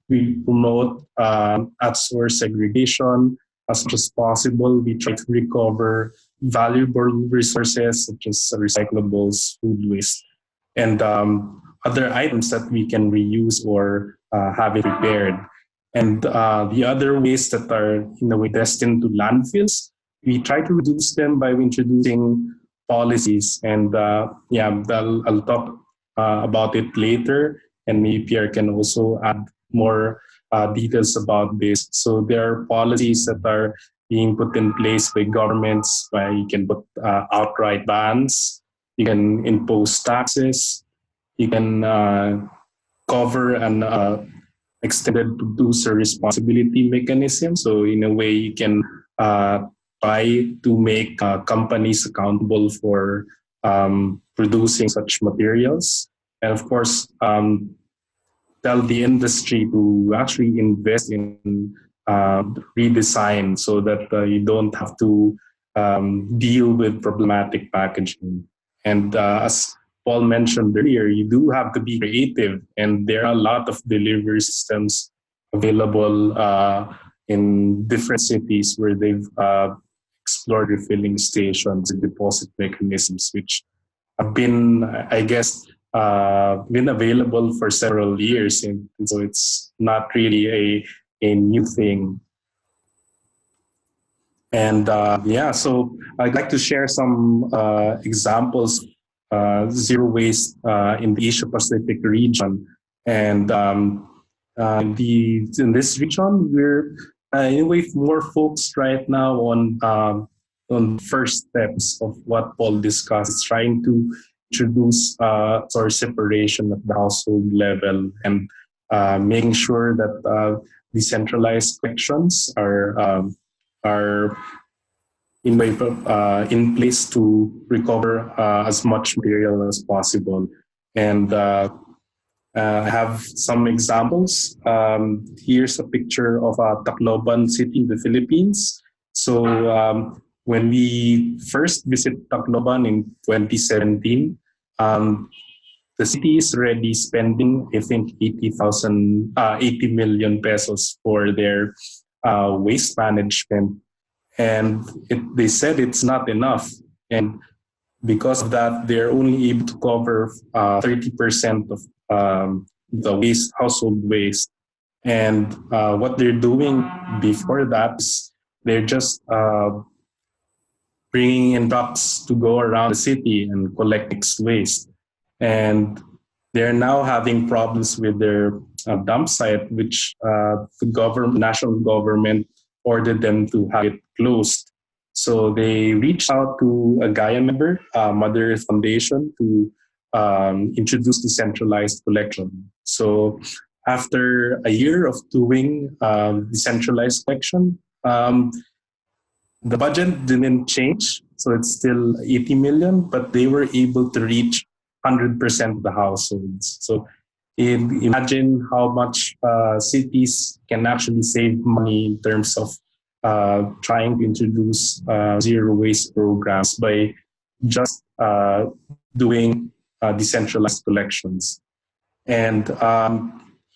we promote at-source segregation as much as possible. We try to recover valuable resources such as recyclables, food waste, and other items that we can reuse or have it repaired. And the other waste that are in a way destined to landfills, we try to reduce them by introducing policies. And I'll talk about it later. And maybe Pierre can also add more details about this. So there are policies that are being put in place by governments. By you can put outright bans. You can impose taxes. You can cover an extended producer responsibility mechanism. So in a way, you can try to make companies accountable for producing such materials. And of course, tell the industry to actually invest in redesign so that you don't have to deal with problematic packaging. And as Paul mentioned earlier, you do have to be creative, and there are a lot of delivery systems available in different cities where they've explored refilling stations and deposit mechanisms, which have been, I guess, been available for several years, and so it's not really a new thing. And so I'd like to share some examples zero waste in the Asia Pacific region. And in this region, we're in a way more focused right now on first steps of what Paul discussed, trying to introduce source separation at the household level and making sure that decentralized collections are in place to recover as much material as possible. And I have some examples. Here's a picture of Tacloban City in the Philippines. So when we first visited Tacloban in 2017, the city is already spending, I think, 80 million pesos for their waste management. And they said it's not enough. And because of that, they're only able to cover 30% of the waste, household waste. And what they're doing before that is they're just bringing in trucks to go around the city and collect mixed waste. And they're now having problems with their dump site, which the national government ordered them to have it closed. So they reached out to a GAIA member, Mother Earth Foundation, to introduce decentralized collection. So after a year of doing decentralized collection, the budget didn't change. So it's still 80 million, but they were able to reach 100% of the households. So imagine how much cities can actually save money in terms of trying to introduce zero waste programs by just doing decentralized collections. And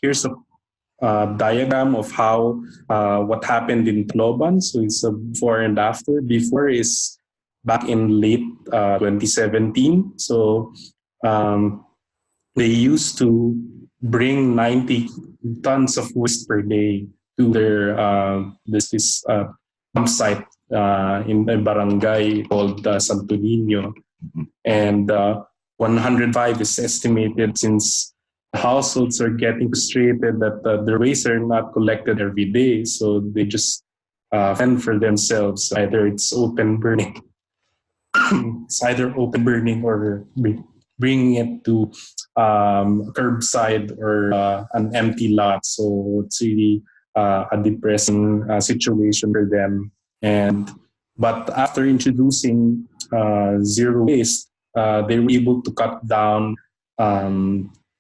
here's a diagram of how what happened in Tacloban. So it's a before and after. Before is back in late 2017. So they used to bring 90 tons of waste per day to their this campsite in a barangay called Santo Niño. And 105 is estimated, since households are getting frustrated that the waste are not collected every day. So they just fend for themselves. Either it's open burning, it's either open burning or bringing it to curbside or an empty lot. So it's really a depressing situation for them. But after introducing zero waste, they were able to cut down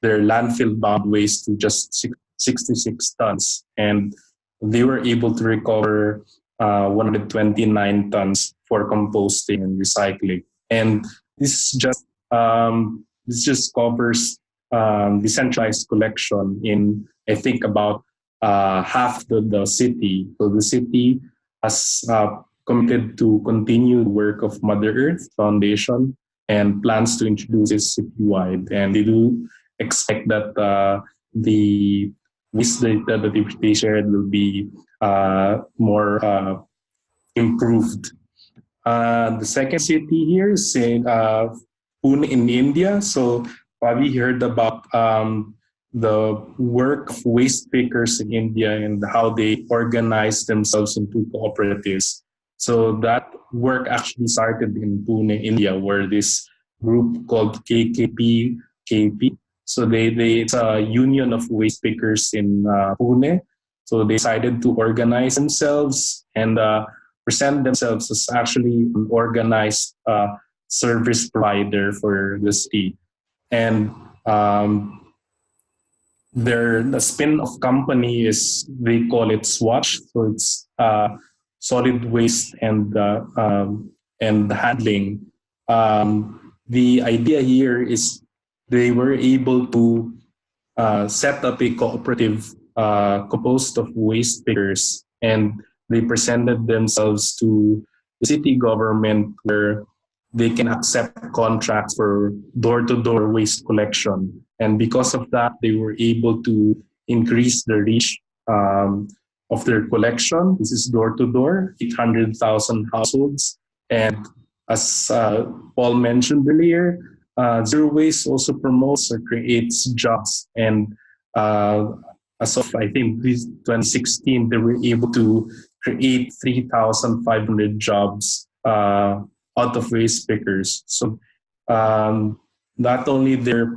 their landfill bound waste to just 66 tons, and they were able to recover 129 tons for composting and recycling. And this just covers decentralized collection in, I think, about half the city. So the city has committed to continue the work of Mother Earth Foundation and plans to introduce it citywide. And they do expect that the waste data that they shared will be more improved. The second city here is in Pune in India. So we heard about the work of waste pickers in India and how they organize themselves into cooperatives. So that work actually started in Pune, India, where this group called KKP. So it's a union of waste pickers in Pune. So they decided to organize themselves and present themselves as actually an organized service provider for the city. And the spin-off company is, they call it Swatch. So it's solid waste and handling. The idea here is they were able to set up a cooperative composed of waste pickers, and they presented themselves to the city government where they can accept contracts for door-to-door waste collection. And because of that, they were able to increase the reach of their collection. This is door-to-door, 800,000 households. And as Paul mentioned earlier, zero waste also promotes or creates jobs. And as of, I think, 2016, they were able to create 3,500 jobs out of waste pickers. So not only they're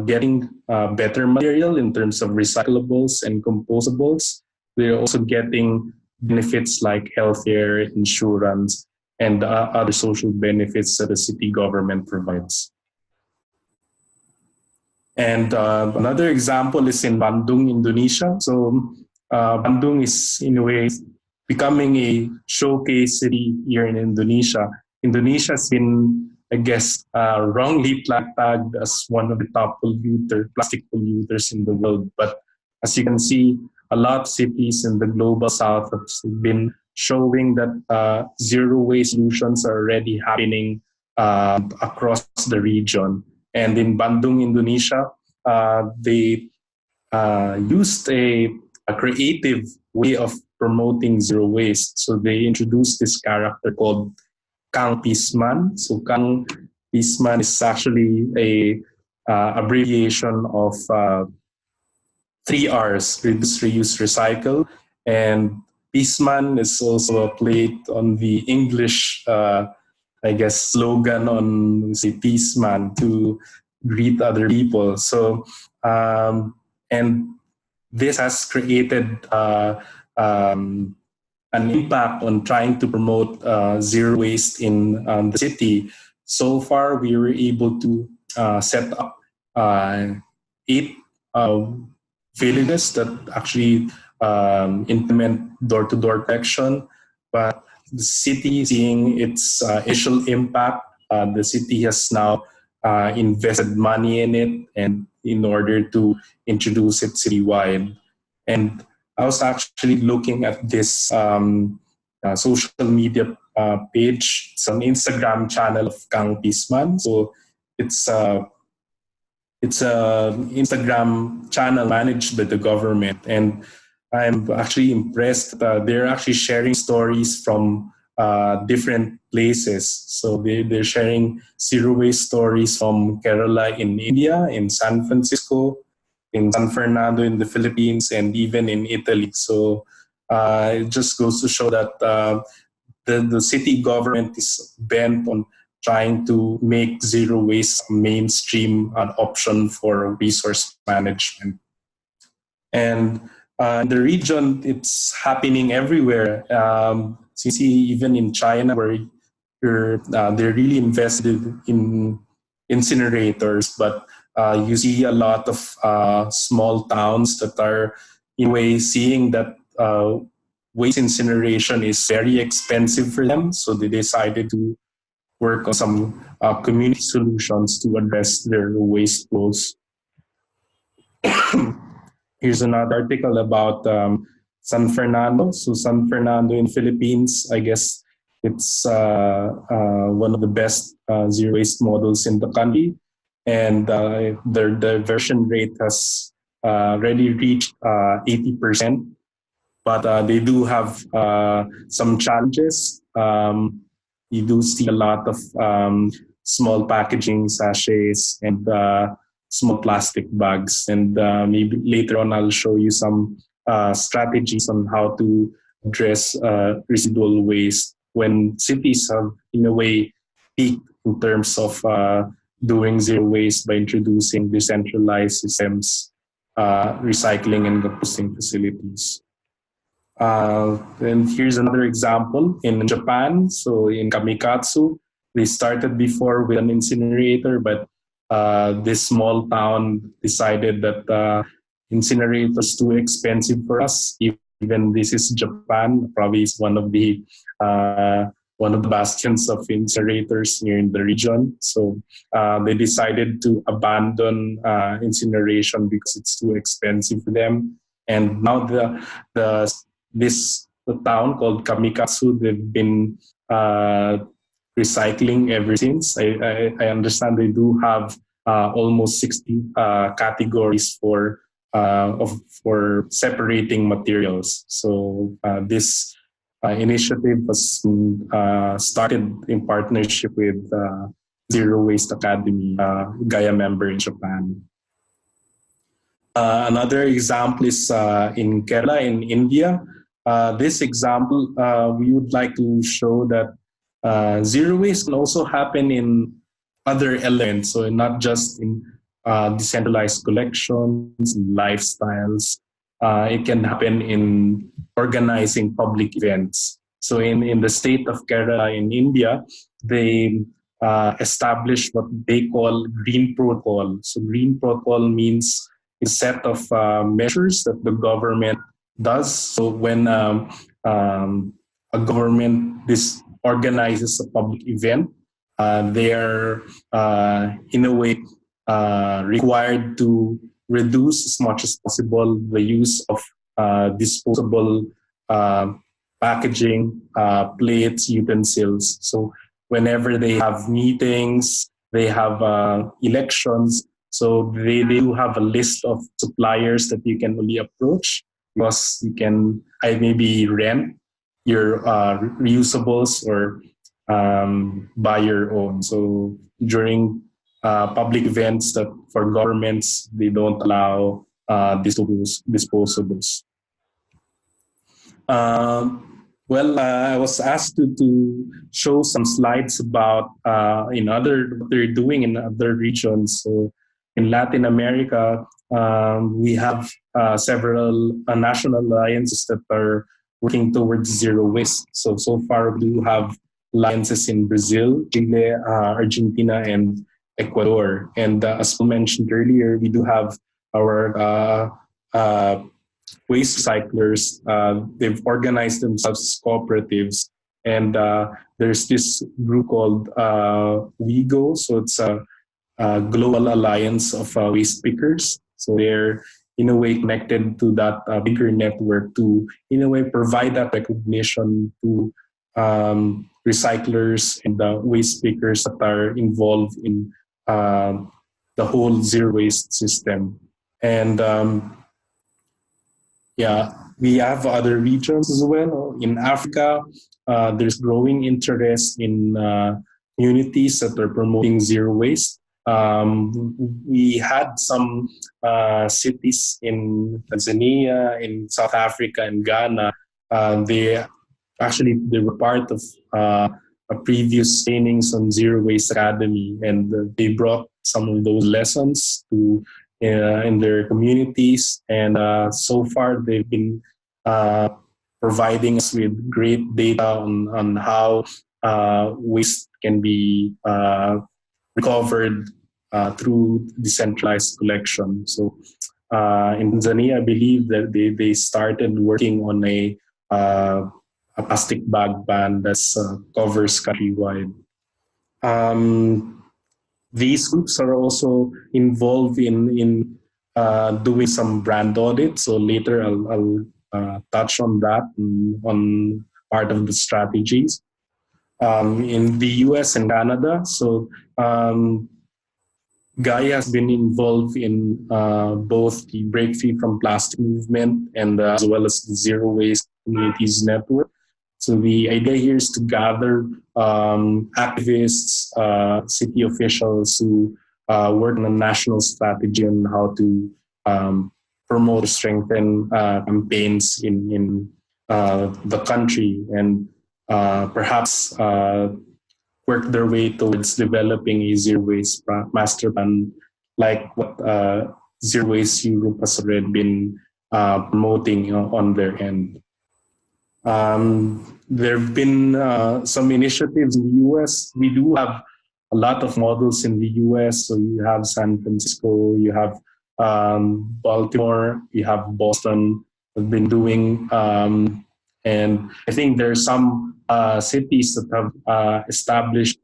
getting better material in terms of recyclables and compostables, they're also getting benefits like healthcare, insurance, and other social benefits that the city government provides. And another example is in Bandung, Indonesia. So Bandung is, in a way, becoming a showcase city here in Indonesia. Indonesia has been, I guess, wrongly tagged as one of the top plastic polluters in the world. But as you can see, a lot of cities in the global south have been showing that zero waste solutions are already happening across the region. And in Bandung, Indonesia, they used a creative way of promoting zero waste. So they introduced this character called Kang Pisman. So Kang Pisman is actually a abbreviation of 3 R's: reduce, reuse, recycle. And Pisman is also a play on the English, I guess, slogan on, say, Pisman, to greet other people. So, and this has created an impact on trying to promote zero waste in the city. So far, we were able to set up 8 villages that actually implement door-to-door collection. But the city, seeing its initial impact, the city has now invested money in it, and in order to introduce it citywide. And I was actually looking at this social media page. It's an Instagram channel of Kang Pisman. So it's it's an Instagram channel managed by the government, and I'm actually impressed. They're actually sharing stories from different places. So they're sharing zero waste stories from Kerala in India, in San Francisco, in San Fernando in the Philippines, and even in Italy. So it just goes to show that the city government is bent on trying to make zero waste mainstream an option for resource management. And in the region, it's happening everywhere. So you see, even in China, where they're really invested in incinerators, but you see a lot of small towns that are, in a way, seeing that waste incineration is very expensive for them. So they decided to work on some community solutions to address their waste flows. Here's another article about San Fernando. So San Fernando in Philippines, I guess it's one of the best zero waste models in the country, and their diversion rate has already reached 80%. But they do have some challenges. You do see a lot of small packaging sachets and small plastic bags. And maybe later on, I'll show you some strategies on how to address residual waste when cities have, in a way, peaked in terms of doing zero waste by introducing decentralized systems, recycling and composting facilities. And here's another example in Japan. So in Kamikatsu, they started before with an incinerator, but this small town decided that incinerator is too expensive for us. Even this is Japan, probably is one of the bastions of incinerators here in the region. So they decided to abandon incineration because it's too expensive for them. And now the town called Kamikatsu, they've been recycling ever since. I understand they do have almost 60 categories for separating materials. So this initiative was started in partnership with Zero Waste Academy, GAIA member in Japan. Another example is in Kerala, in India. This example, we would like to show that zero waste can also happen in other elements, so not just in decentralized collections, lifestyles. It can happen in organizing public events. So in the state of Kerala in India, they established what they call Green Protocol. So Green Protocol means a set of measures that the government does. So when a government organizes a public event, they are in a way required to reduce as much as possible the use of disposable packaging, plates, utensils. So whenever they have meetings, they have elections, so they do have a list of suppliers that you can only approach, because you can maybe rent your reusables or buy your own. So during public events that for governments, they don't allow disposables. I was asked to show some slides about what they're doing in other regions. So in Latin America, we have several national alliances that are working towards zero waste. So far we do have alliances in Brazil, Chile, Argentina, and Ecuador. And as mentioned earlier, we do have our waste recyclers. They've organized themselves as cooperatives. And there's this group called WeGo. So it's a global alliance of waste pickers. So they're in a way connected to that bigger network to, in a way, provide that recognition to recyclers and the waste pickers that are involved in the whole zero waste system. And yeah, we have other regions as well. In Africa, there's growing interest in communities that are promoting zero waste. We had some cities in Tanzania, in South Africa, and Ghana. They were part of a previous trainings on Zero Waste Academy, and they brought some of those lessons to in their communities. And so far, they've been providing us with great data on how waste can be recovered through decentralized collection. So in Tanzania, I believe that they started working on a plastic bag ban that covers countrywide. These groups are also involved in doing some brand audit. So later I'll touch on that on part of the strategies. In the US and Canada, so GAIA has been involved in both the Break Free from Plastic movement and as well as the Zero Waste Communities Network. So the idea here is to gather activists, city officials who work on a national strategy on how to promote or strengthen campaigns in the country, and perhaps work their way towards developing a zero waste master plan, like what Zero Waste Europe has already been promoting on their end. There have been some initiatives in the US. We do have a lot of models in the US. So you have San Francisco, you have Baltimore, you have Boston have been doing. And I think there are some cities that have established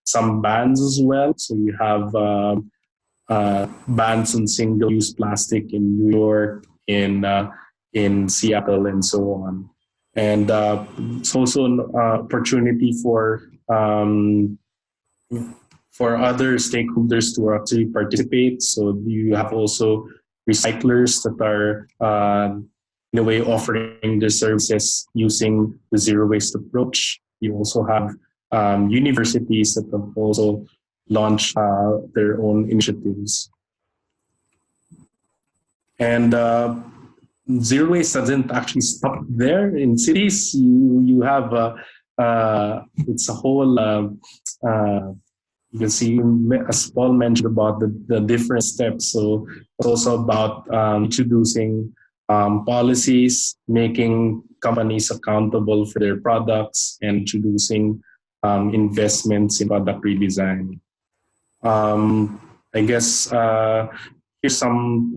some bans as well. So you have bans on single-use plastic in New York, in Seattle, and so on. And it's also an opportunity for other stakeholders to actually participate. So you have also recyclers that are in a way offering their services using the zero waste approach. You also have universities that have also launched their own initiatives. And zero waste doesn't actually stop there. In cities, you have it's a whole. You can see, as Paul mentioned about the different steps. So it's also about introducing policies, making companies accountable for their products, and introducing investments in product redesign. I guess here's some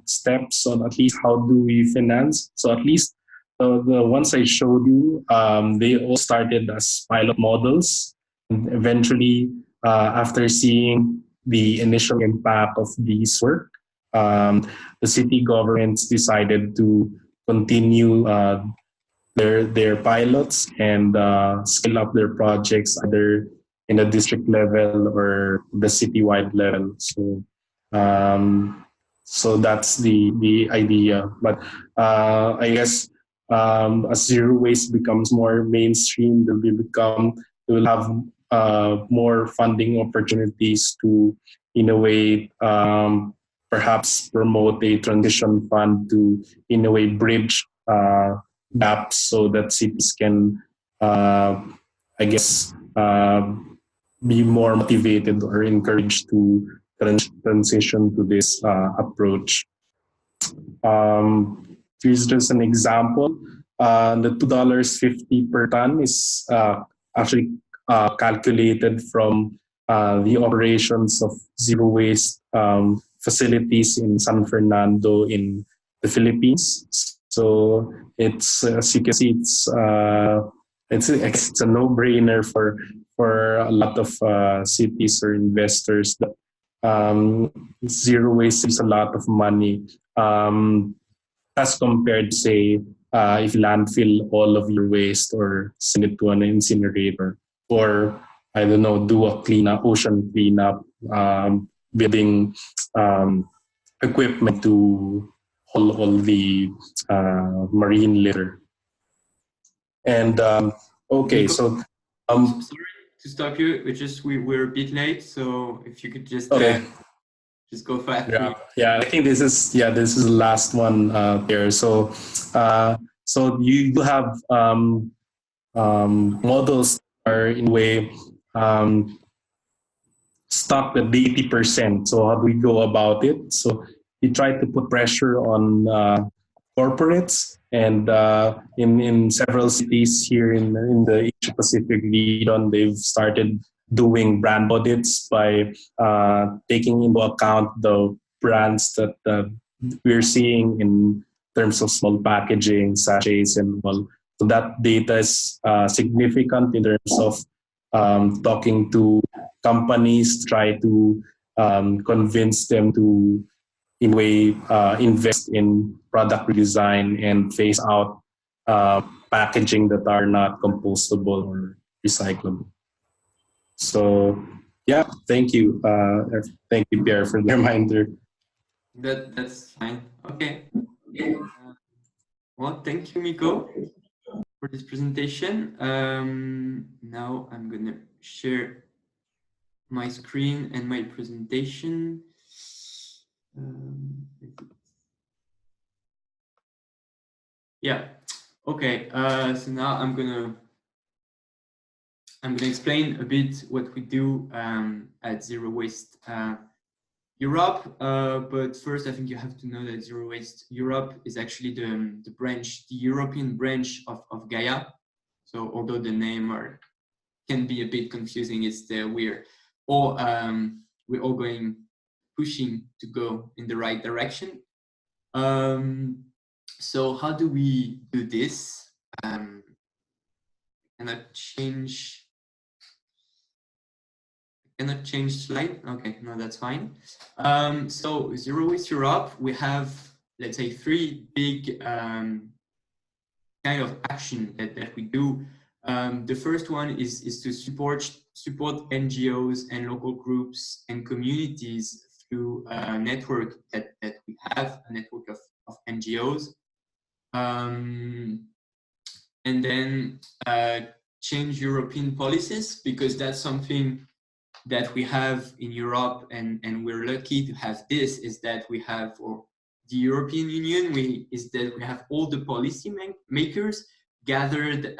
steps on at least how do we finance. So at least the ones I showed you, they all started as pilot models. And eventually, after seeing the initial impact of these work, the city governments decided to continue their pilots and scale up their projects either in a district level or the citywide level. So that's the idea. But I guess as zero waste becomes more mainstream, they will have more funding opportunities to, in a way, perhaps promote a transition fund to, in a way, bridge gaps so that cities can, I guess, be more motivated or encouraged to transition to this approach. Here's just an example. The $2.50 per ton is actually calculated from the operations of zero waste facilities in San Fernando in the Philippines. So it's, as you can see, it's a no-brainer for a lot of cities or investors that zero waste saves a lot of money as compared to, say, if landfill all of your waste or send it to an incinerator, or I don't know, do a cleanup, ocean cleanup, building equipment to haul all the marine litter. And okay, Nico, so sorry to stop you. We're a bit late, so if you could just okay. just go fast. Yeah. I think this is the last one there. So you do have models that are in a way stuck at the 80%. So how do we go about it? So we try to put pressure on corporates, and in several cities here in the Asia Pacific region, they've started doing brand audits by taking into account the brands that we're seeing in terms of small packaging, sachets, and all. So that data is significant in terms of talking to companies, try to convince them to, in a way, invest in product redesign and phase out packaging that are not compostable or recyclable. So, yeah, thank you. Thank you, Pierre, for the reminder. That's fine. Okay. Well, thank you, Miko, for this presentation. Now I'm gonna share my screen and my presentation. Yeah. Okay. So now I'm gonna explain a bit what we do at Zero Waste Europe. But first, I think you have to know that Zero Waste Europe is actually the European branch of GAIA. So although the name can be a bit confusing, it's we're all pushing to go in the right direction. So how do we do this? Cannot change slide. Okay, no, that's fine. So Zero Waste Europe, we have, let's say, three big kind of action that we do. The first one is to support NGOs and local groups and communities through a network that we have, a network of NGOs. And then change European policies, because that's something that we have in Europe, and we're lucky to have this, is that we have, or the European Union, we have all the policy makers gathered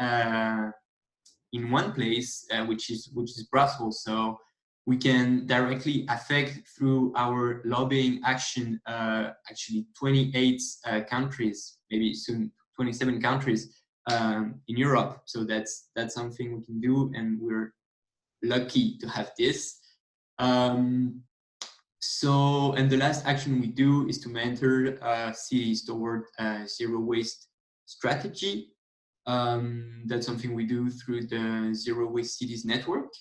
in one place, which is Brussels. So we can directly affect through our lobbying action actually 28 countries, maybe soon 27 countries in Europe. So that's something we can do, and we're lucky to have this. So, and the last action we do is to mentor cities toward zero waste strategy. That's something we do through the Zero Waste Cities network.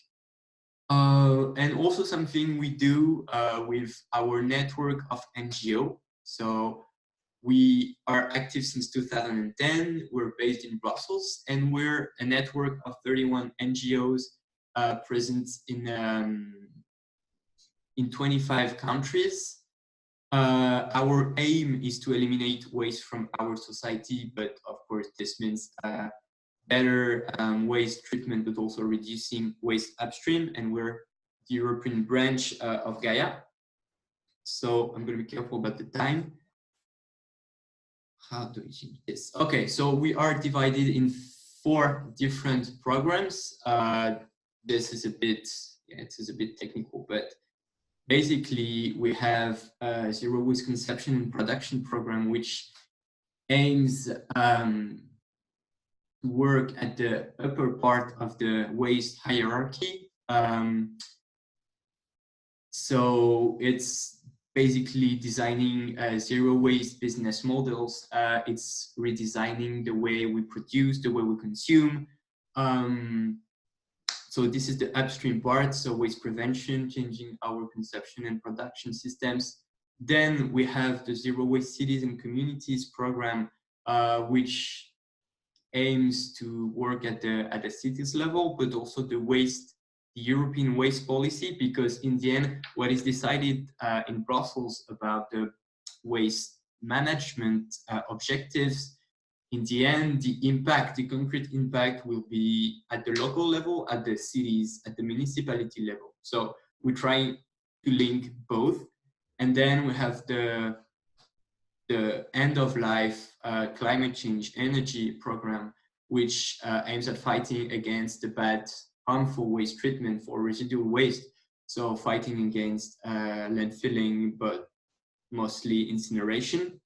And also something we do with our network of NGO. So we are active since 2010. We're based in Brussels, and we're a network of 31 NGOs present in 25 countries. Our aim is to eliminate waste from our society, but of course this means better waste treatment, but also reducing waste upstream, and we're the European branch of GAIA. So I'm going to be careful about the time. How do we change this? Okay, so we are divided in 4 different programs. This is a bit, it is a bit technical, but basically we have a zero waste conception and production program, which aims to work at the upper part of the waste hierarchy. So it's basically designing zero waste business models. It's redesigning the way we produce, the way we consume. It's So this is the upstream part, so waste prevention, changing our consumption and production systems. Then we have the Zero Waste Cities and Communities program, which aims to work at the cities level, but also the European waste policy, because in the end, what is decided in Brussels about the waste management objectives, in the end, the concrete impact will be at the local level, at the cities, at the municipality level. So we try to link both. And then we have the end of life climate change energy program, which aims at fighting against the bad, harmful waste treatment for residual waste. So fighting against landfilling, but mostly incineration.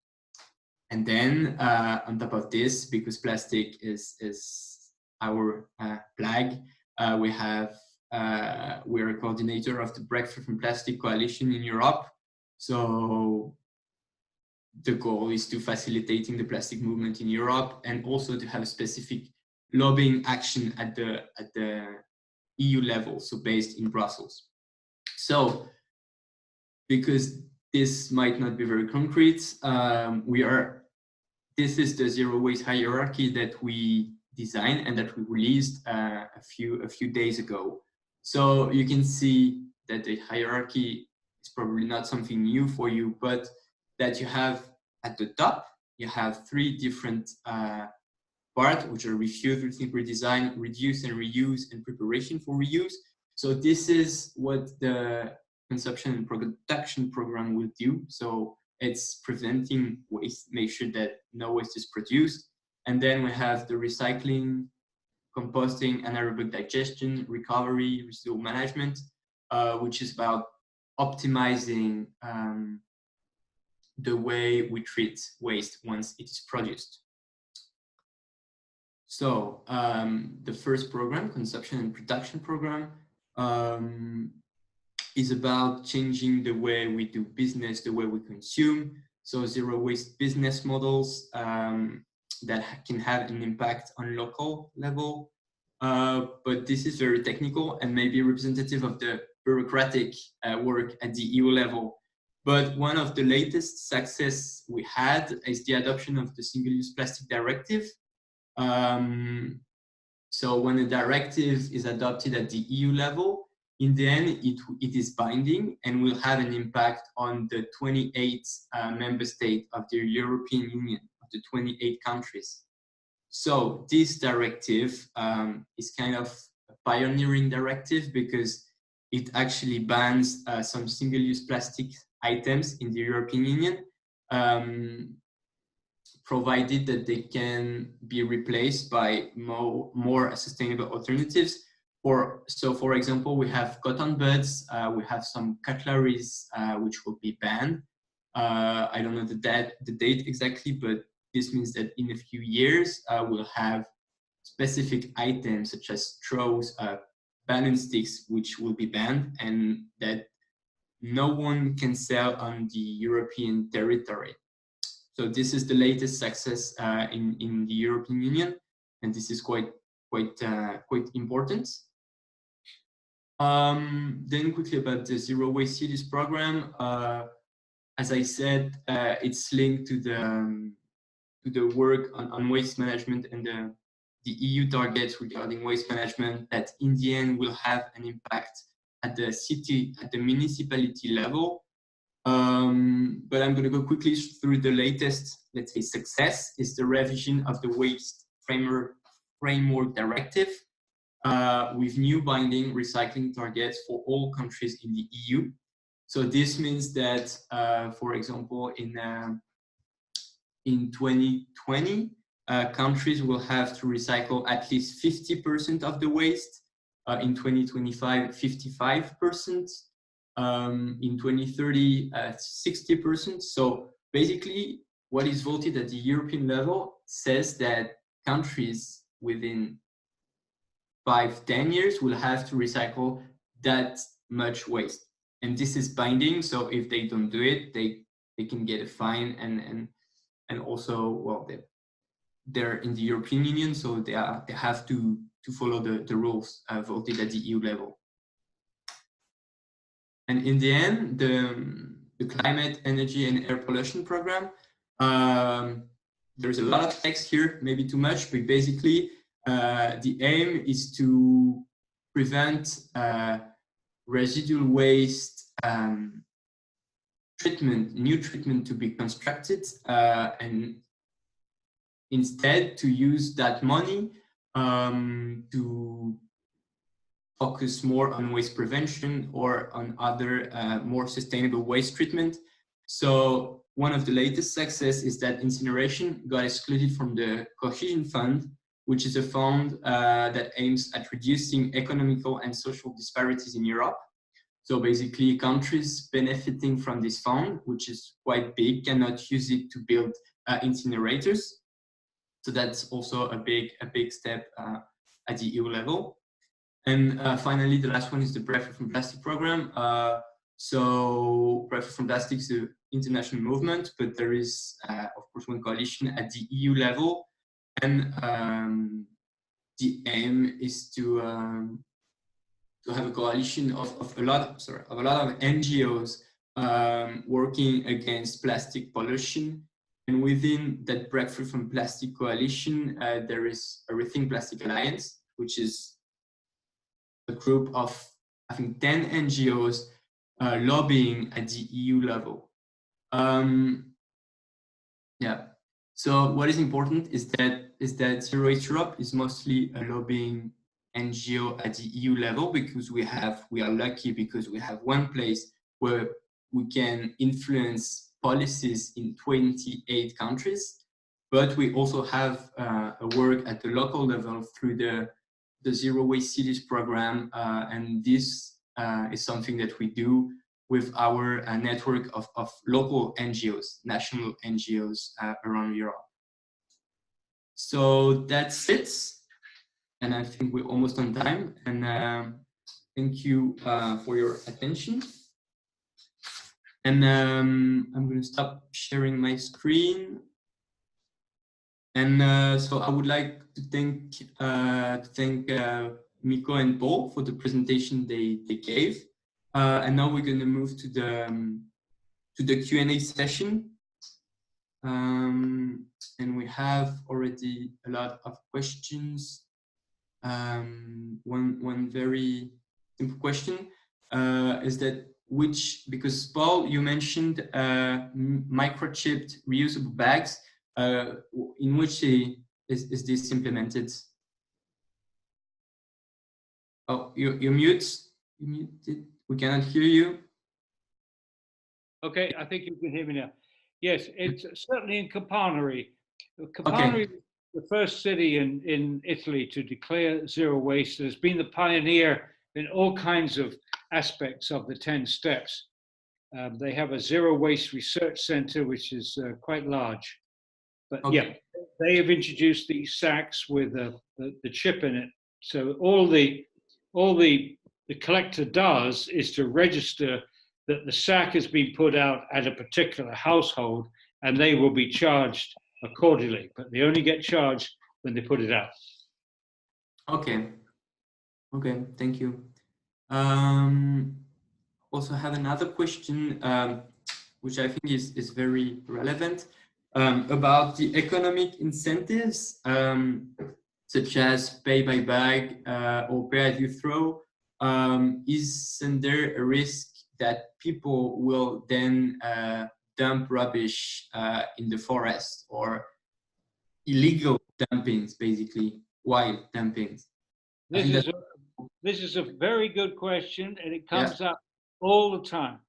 And then on top of this, because plastic is our plague, we're a coordinator of the Breakthrough from Plastic Coalition in Europe. So the goal is to facilitating the plastic movement in Europe, and also to have a specific lobbying action at the EU level, so based in Brussels. So because this might not be very concrete, this is the zero waste hierarchy that we designed and that we released a few days ago. So you can see that the hierarchy is probably not something new for you, but that you have at the top, you have three different parts, which are refuse, rethink, redesign, reduce and reuse, and preparation for reuse. So this is what the consumption and production program will do. So it's preventing waste, make sure that no waste is produced. And then we have the recycling, composting, anaerobic digestion, recovery, residual management, which is about optimizing the way we treat waste once it is produced. So the first program, consumption and production program, is about changing the way we do business, the way we consume. So zero waste business models that can have an impact on local level. But this is very technical and maybe representative of the bureaucratic work at the EU level. But one of the latest success we had is the adoption of the Single-Use Plastic Directive. So when a directive is adopted at the EU level, in the end, it is binding and will have an impact on the 28 member states of the European Union, of the 28 countries. So this directive is kind of a pioneering directive because it actually bans some single-use plastic items in the European Union, provided that they can be replaced by more sustainable alternatives. So for example, we have cotton buds, we have some cutleries which will be banned. I don't know the date exactly, but this means that in a few years, we'll have specific items such as straws, balance sticks, which will be banned, and that no one can sell on the European territory. So this is the latest success in the European Union, and this is quite important. Then quickly about the Zero Waste Cities program. As I said, it's linked to the work on waste management and the EU targets regarding waste management that in the end will have an impact at the city, at the municipality level. But I'm going to go quickly through the latest, let's say, success is the revision of the Waste Framework Directive with new binding recycling targets for all countries in the EU. So this means that, for example, in 2020, countries will have to recycle at least 50% of the waste. In 2025, 55%. In 2030, 60%. So basically, what is voted at the European level says that countries within 5-10 years will have to recycle that much waste. And this is binding, so if they don't do it, they can get a fine and also, well, they're in the European Union, so they have to follow the rules voted at the EU level. And in the end, the climate, energy, and air pollution program, there's a lot of text here, maybe too much, but basically the aim is to prevent residual waste new treatment to be constructed, and instead to use that money to focus more on waste prevention or on other more sustainable waste treatment. So one of the latest success is that incineration got excluded from the Cohesion Fund, which is a fund that aims at reducing economical and social disparities in Europe. So basically, countries benefiting from this fund, which is quite big, cannot use it to build incinerators. So that's also a big step at the EU level. And finally, the last one is the Break Free from Plastic program. So Break Free from Plastic is an international movement, but there is, of course, one coalition at the EU level. And the aim is to have a coalition of a lot of NGOs working against plastic pollution. And within that Break Free from Plastic coalition, there is a Rethink Plastic Alliance, which is a group of, I think, 10 NGOs lobbying at the EU level. Yeah. So what is important is that Zero Waste Europe is mostly a lobbying NGO at the EU level, because we are lucky because we have one place where we can influence policies in 28 countries, but we also have a work at the local level through the Zero Waste Cities program, and this is something that we do with our network of local NGOs, national NGOs around Europe. So that's it. And I think we're almost on time. And thank you for your attention. And I'm going to stop sharing my screen. And so I would like to thank Miko and Paul for the presentation they gave. And now we're going to move to the Q&A session. And we have already a lot of questions. One very simple question is that because Paul, you mentioned microchipped reusable bags, in which is this implemented? Oh, you're mute. You muted. We cannot hear you. Okay, I think you can hear me now. Yes, it's certainly in Campari. Campari, okay, the first city in Italy to declare zero waste, has been the pioneer in all kinds of aspects of the 10 steps. They have a zero waste research center, which is quite large. But okay, yeah, they have introduced these sacks with the chip in it. So all the collector does is to register that the sack has been put out at a particular household, and they will be charged accordingly. But they only get charged when they put it out. Okay. Okay, thank you. Also have another question, which I think is very relevant, about the economic incentives, such as pay by bag or pay as you throw. Isn't there a risk that people will then dump rubbish in the forest, or illegal dumpings, basically, wild dumpings? This is a very good question, and it comes up all the time.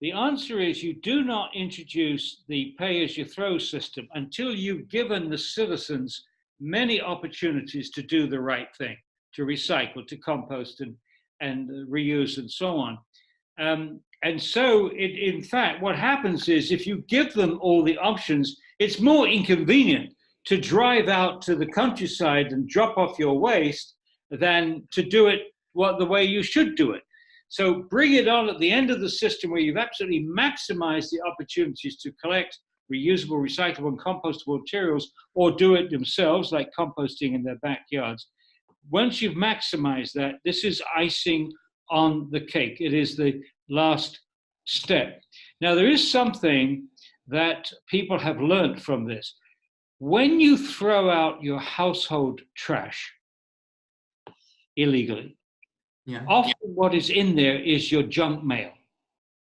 The answer is you do not introduce the pay-as-you-throw system until you've given the citizens many opportunities to do the right thing, to recycle, to compost, and reuse, and so on. And so, in fact, what happens is if you give them all the options, it's more inconvenient to drive out to the countryside and drop off your waste than to do it the way you should do it. So bring it on at the end of the system where you've absolutely maximized the opportunities to collect, reusable, recyclable, and compostable materials, or do it themselves, like composting in their backyards. Once you've maximized that, this is icing on the cake. It is the last step. Now, there is something that people have learned from this. When you throw out your household trash illegally, often what is in there is your junk mail.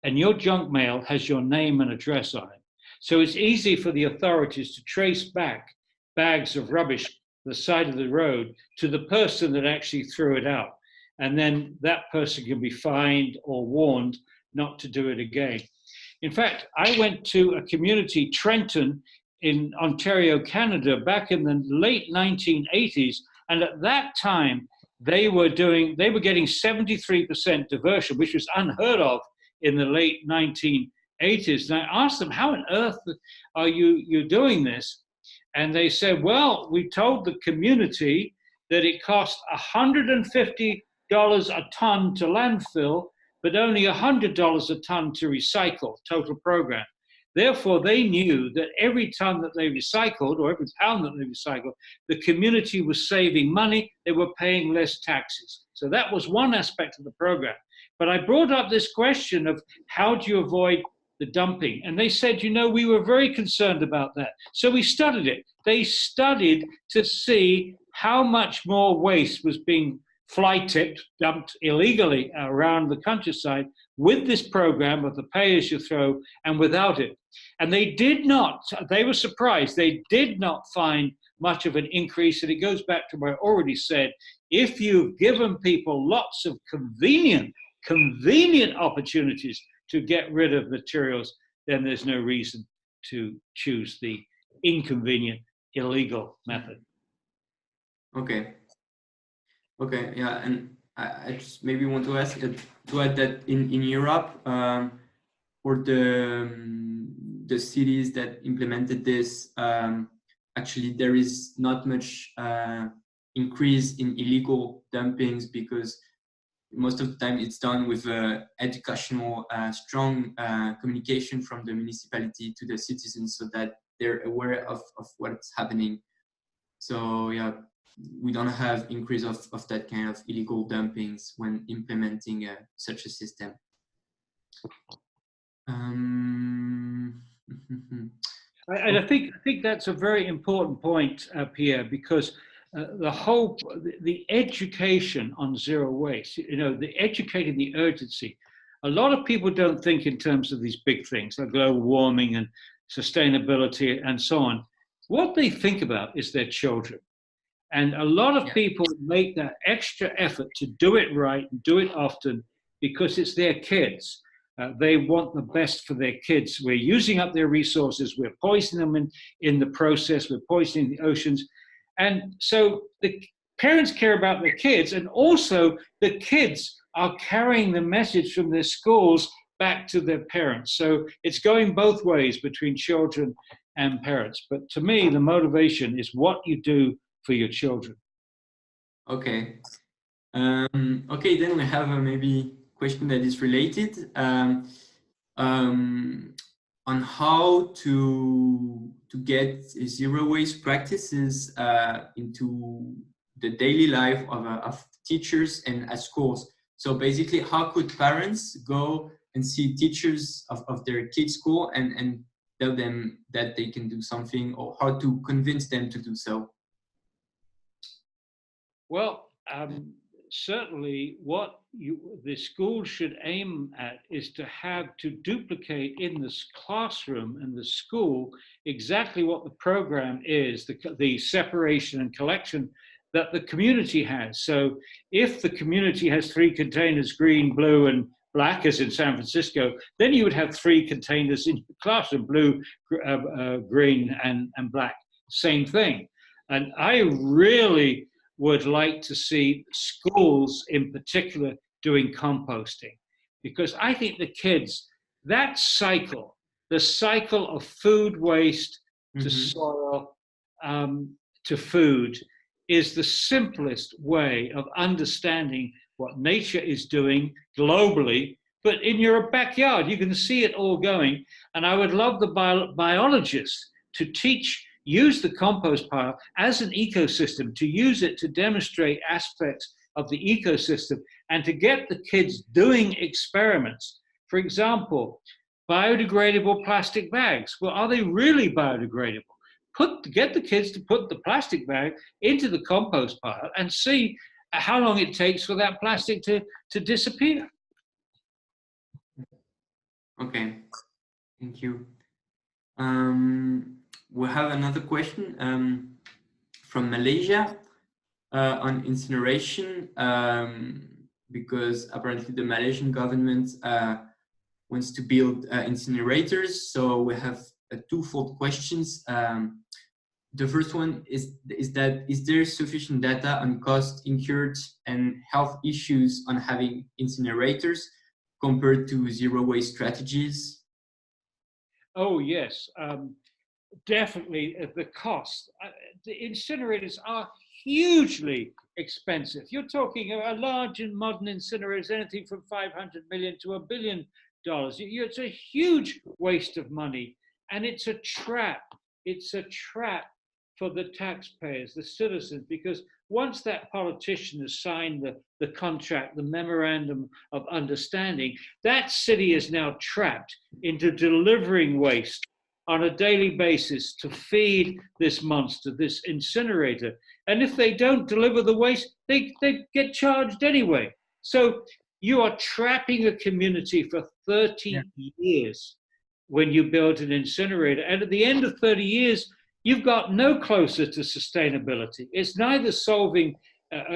And your junk mail has your name and address on it. So it's easy for the authorities to trace back bags of rubbish the side of the road to the person that actually threw it out. And then that person can be fined or warned not to do it again. In fact, I went to a community, Trenton, in Ontario, Canada, back in the late 1980s. And at that time, they were getting 73% diversion, which was unheard of in the late 1980s. And I asked them, how on earth are you doing this? And they said, well, we told the community that it cost $150 a ton to landfill, but only $100 a ton to recycle, total program. Therefore, they knew that every ton that they recycled, or every pound that they recycled, the community was saving money, they were paying less taxes. So that was one aspect of the program. But I brought up this question of how do you avoid the dumping? And they said, you know, we were very concerned about that. So we studied it. They studied to see how much more waste was being fly-tipped, dumped illegally around the countryside with this program of the pay-as-you-throw and without it. And they were surprised, they did not find much of an increase. And it goes back to what I already said. If you've given people lots of convenient opportunities to get rid of materials, then there's no reason to choose the inconvenient, illegal method. Okay, yeah, and I just maybe want to ask to add that in Europe, for the cities that implemented this, actually there is not much increase in illegal dumpings, because most of the time it's done with educational, strong communication from the municipality to the citizens, so that they're aware of what's happening. So yeah, we don't have increase of that kind of illegal dumpings when implementing such a system. And I think that's a very important point, Pierre, because the education on zero waste, you know, the educating the urgency. A lot of people don't think in terms of these big things like global warming and sustainability and so on. What they think about is their children. And a lot of people make that extra effort to do it right and do it often because it's their kids. They want the best for their kids. We're using up their resources. We're poisoning them in the process. We're poisoning the oceans. And so the parents care about their kids, and also the kids are carrying the message from their schools back to their parents. So it's going both ways between children and parents. But to me, the motivation is what you do for your children. Okay. Okay, then we have a maybe question that is related on how to get zero waste practices into the daily life of teachers and at schools. So basically, how could parents go and see teachers of their kids' school and tell them that they can do something, or how to convince them to do so? Well, certainly what the school should aim at is to duplicate in this classroom and the school exactly what the program is, the separation and collection that the community has. So if the community has 3 containers, green, blue, and black, as in San Francisco, then you would have 3 containers in your classroom, blue, green, and black. Same thing. And I really would like to see schools in particular doing composting, because I think the kids, that cycle, the cycle of food waste to soil to food, is the simplest way of understanding what nature is doing globally, but in your backyard, you can see it all going. And I would love the biologists to use the compost pile as an ecosystem, to use it to demonstrate aspects of the ecosystem and to get the kids doing experiments. For example, biodegradable plastic bags. Well, are they really biodegradable? Get the kids to put the plastic bag into the compost pile and see how long it takes for that plastic to disappear. Okay, thank you. We have another question from Malaysia on incineration, because apparently the Malaysian government wants to build incinerators. So we have twofold questions. The first one is there sufficient data on cost incurred and health issues on having incinerators compared to zero waste strategies? Oh, yes, definitely the cost. The incinerators are hugely expensive. You're talking a large and modern incinerator, anything from 500 million to $1 billion. It's a huge waste of money, and it's a trap. It's a trap for the taxpayers, the citizens, because once that politician has signed the contract, the memorandum of understanding, that city is now trapped into delivering waste on a daily basis to feed this monster, this incinerator. And if they don't deliver the waste, they get charged anyway. So you are trapping a community for 30 years when you build an incinerator. And at the end of 30 years, you've got no closer to sustainability. It's neither solving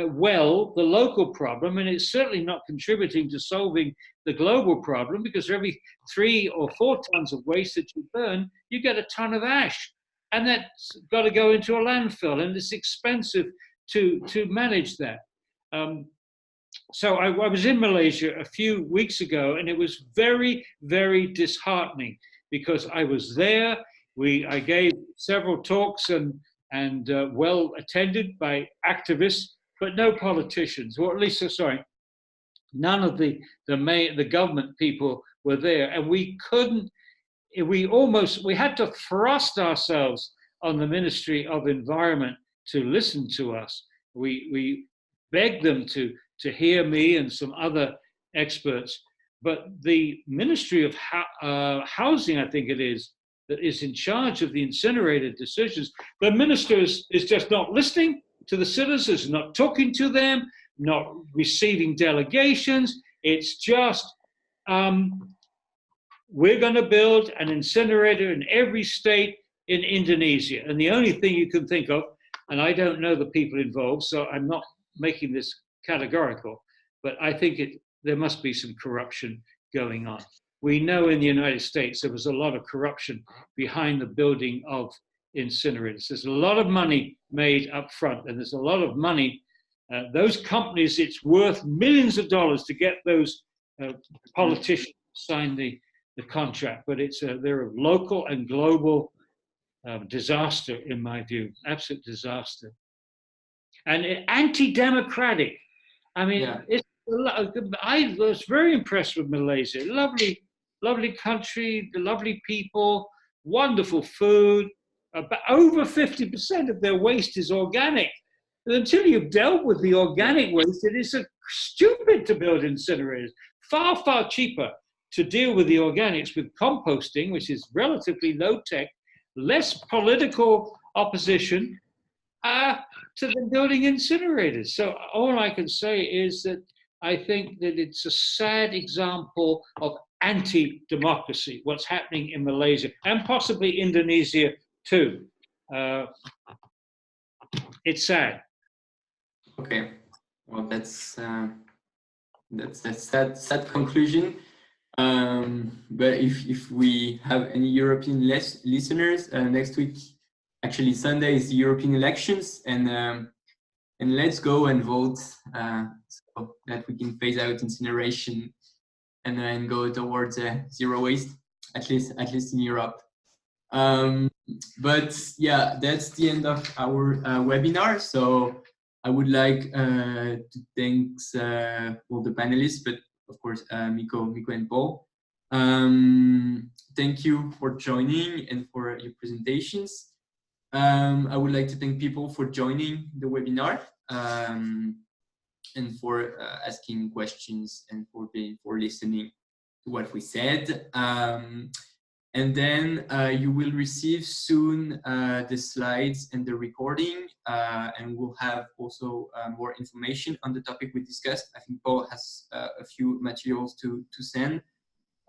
well the local problem, and it's certainly not contributing to solving the global problem, because for every 3 or 4 tons of waste that you burn, you get a ton of ash. And that's got to go into a landfill, and it's expensive to manage that. So I was in Malaysia a few weeks ago, and it was very, very disheartening, because I was there. I gave several talks and well attended by activists, but no politicians, or at least, sorry, none of the government people were there. And we had to thrust ourselves on the Ministry of Environment to listen to us. We begged them to hear me and some other experts, but the Ministry of Housing, I think it is, that is in charge of the incinerator decisions, the minister is just not listening to the citizens, not talking to them, not receiving delegations. It's just, we're going to build an incinerator in every state in Indonesia. And the only thing you can think of, and I don't know the people involved, so I'm not making this categorical, but I think there must be some corruption going on. We know in the United States there was a lot of corruption behind the building of incinerators. There's a lot of money made up front, and there's a lot of money. Those companies, it's worth millions of dollars to get those politicians to sign the contract, but they're a local and global disaster, in my view, absolute disaster. And anti-democratic. I mean, I was very impressed with Malaysia. Lovely country, lovely people, wonderful food. But over 50% of their waste is organic. And until you've dealt with the organic waste, it is stupid to build incinerators. Far, far cheaper to deal with the organics with composting, which is relatively low tech, less political opposition to the building incinerators. So all I can say is that I think that it's a sad example of anti-democracy, what's happening in Malaysia and possibly Indonesia too. It's sad. Okay, well, that's sad conclusion. But if we have any European listeners, next week, actually Sunday, is the European elections, and let's go and vote so that we can phase out incineration and then go towards zero waste, at least in Europe. But yeah, that's the end of our webinar. So I would like to thank all the panelists, but of course, Miko and Paul. Thank you for joining and for your presentations. I would like to thank people for joining the webinar and for asking questions and for listening to what we said. And then you will receive soon the slides and the recording, and we'll have also more information on the topic we discussed. I think Paul has a few materials to send.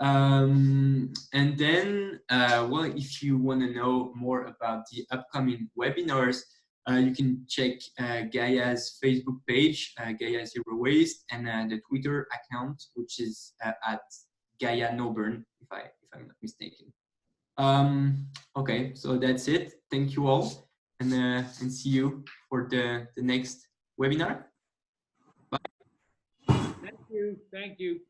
And then, well, if you want to know more about the upcoming webinars, you can check GAIA's Facebook page, GAIA Zero Waste, and the Twitter account, which is at GAIA Noburn, if I'm not mistaken. Okay, so that's it. Thank you all, and see you for the next webinar. Bye. Thank you. Thank you.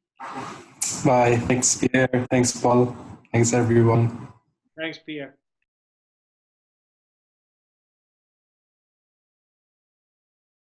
Bye. Thanks, Pierre. Thanks, Paul. Thanks, everyone. Thanks, Pierre.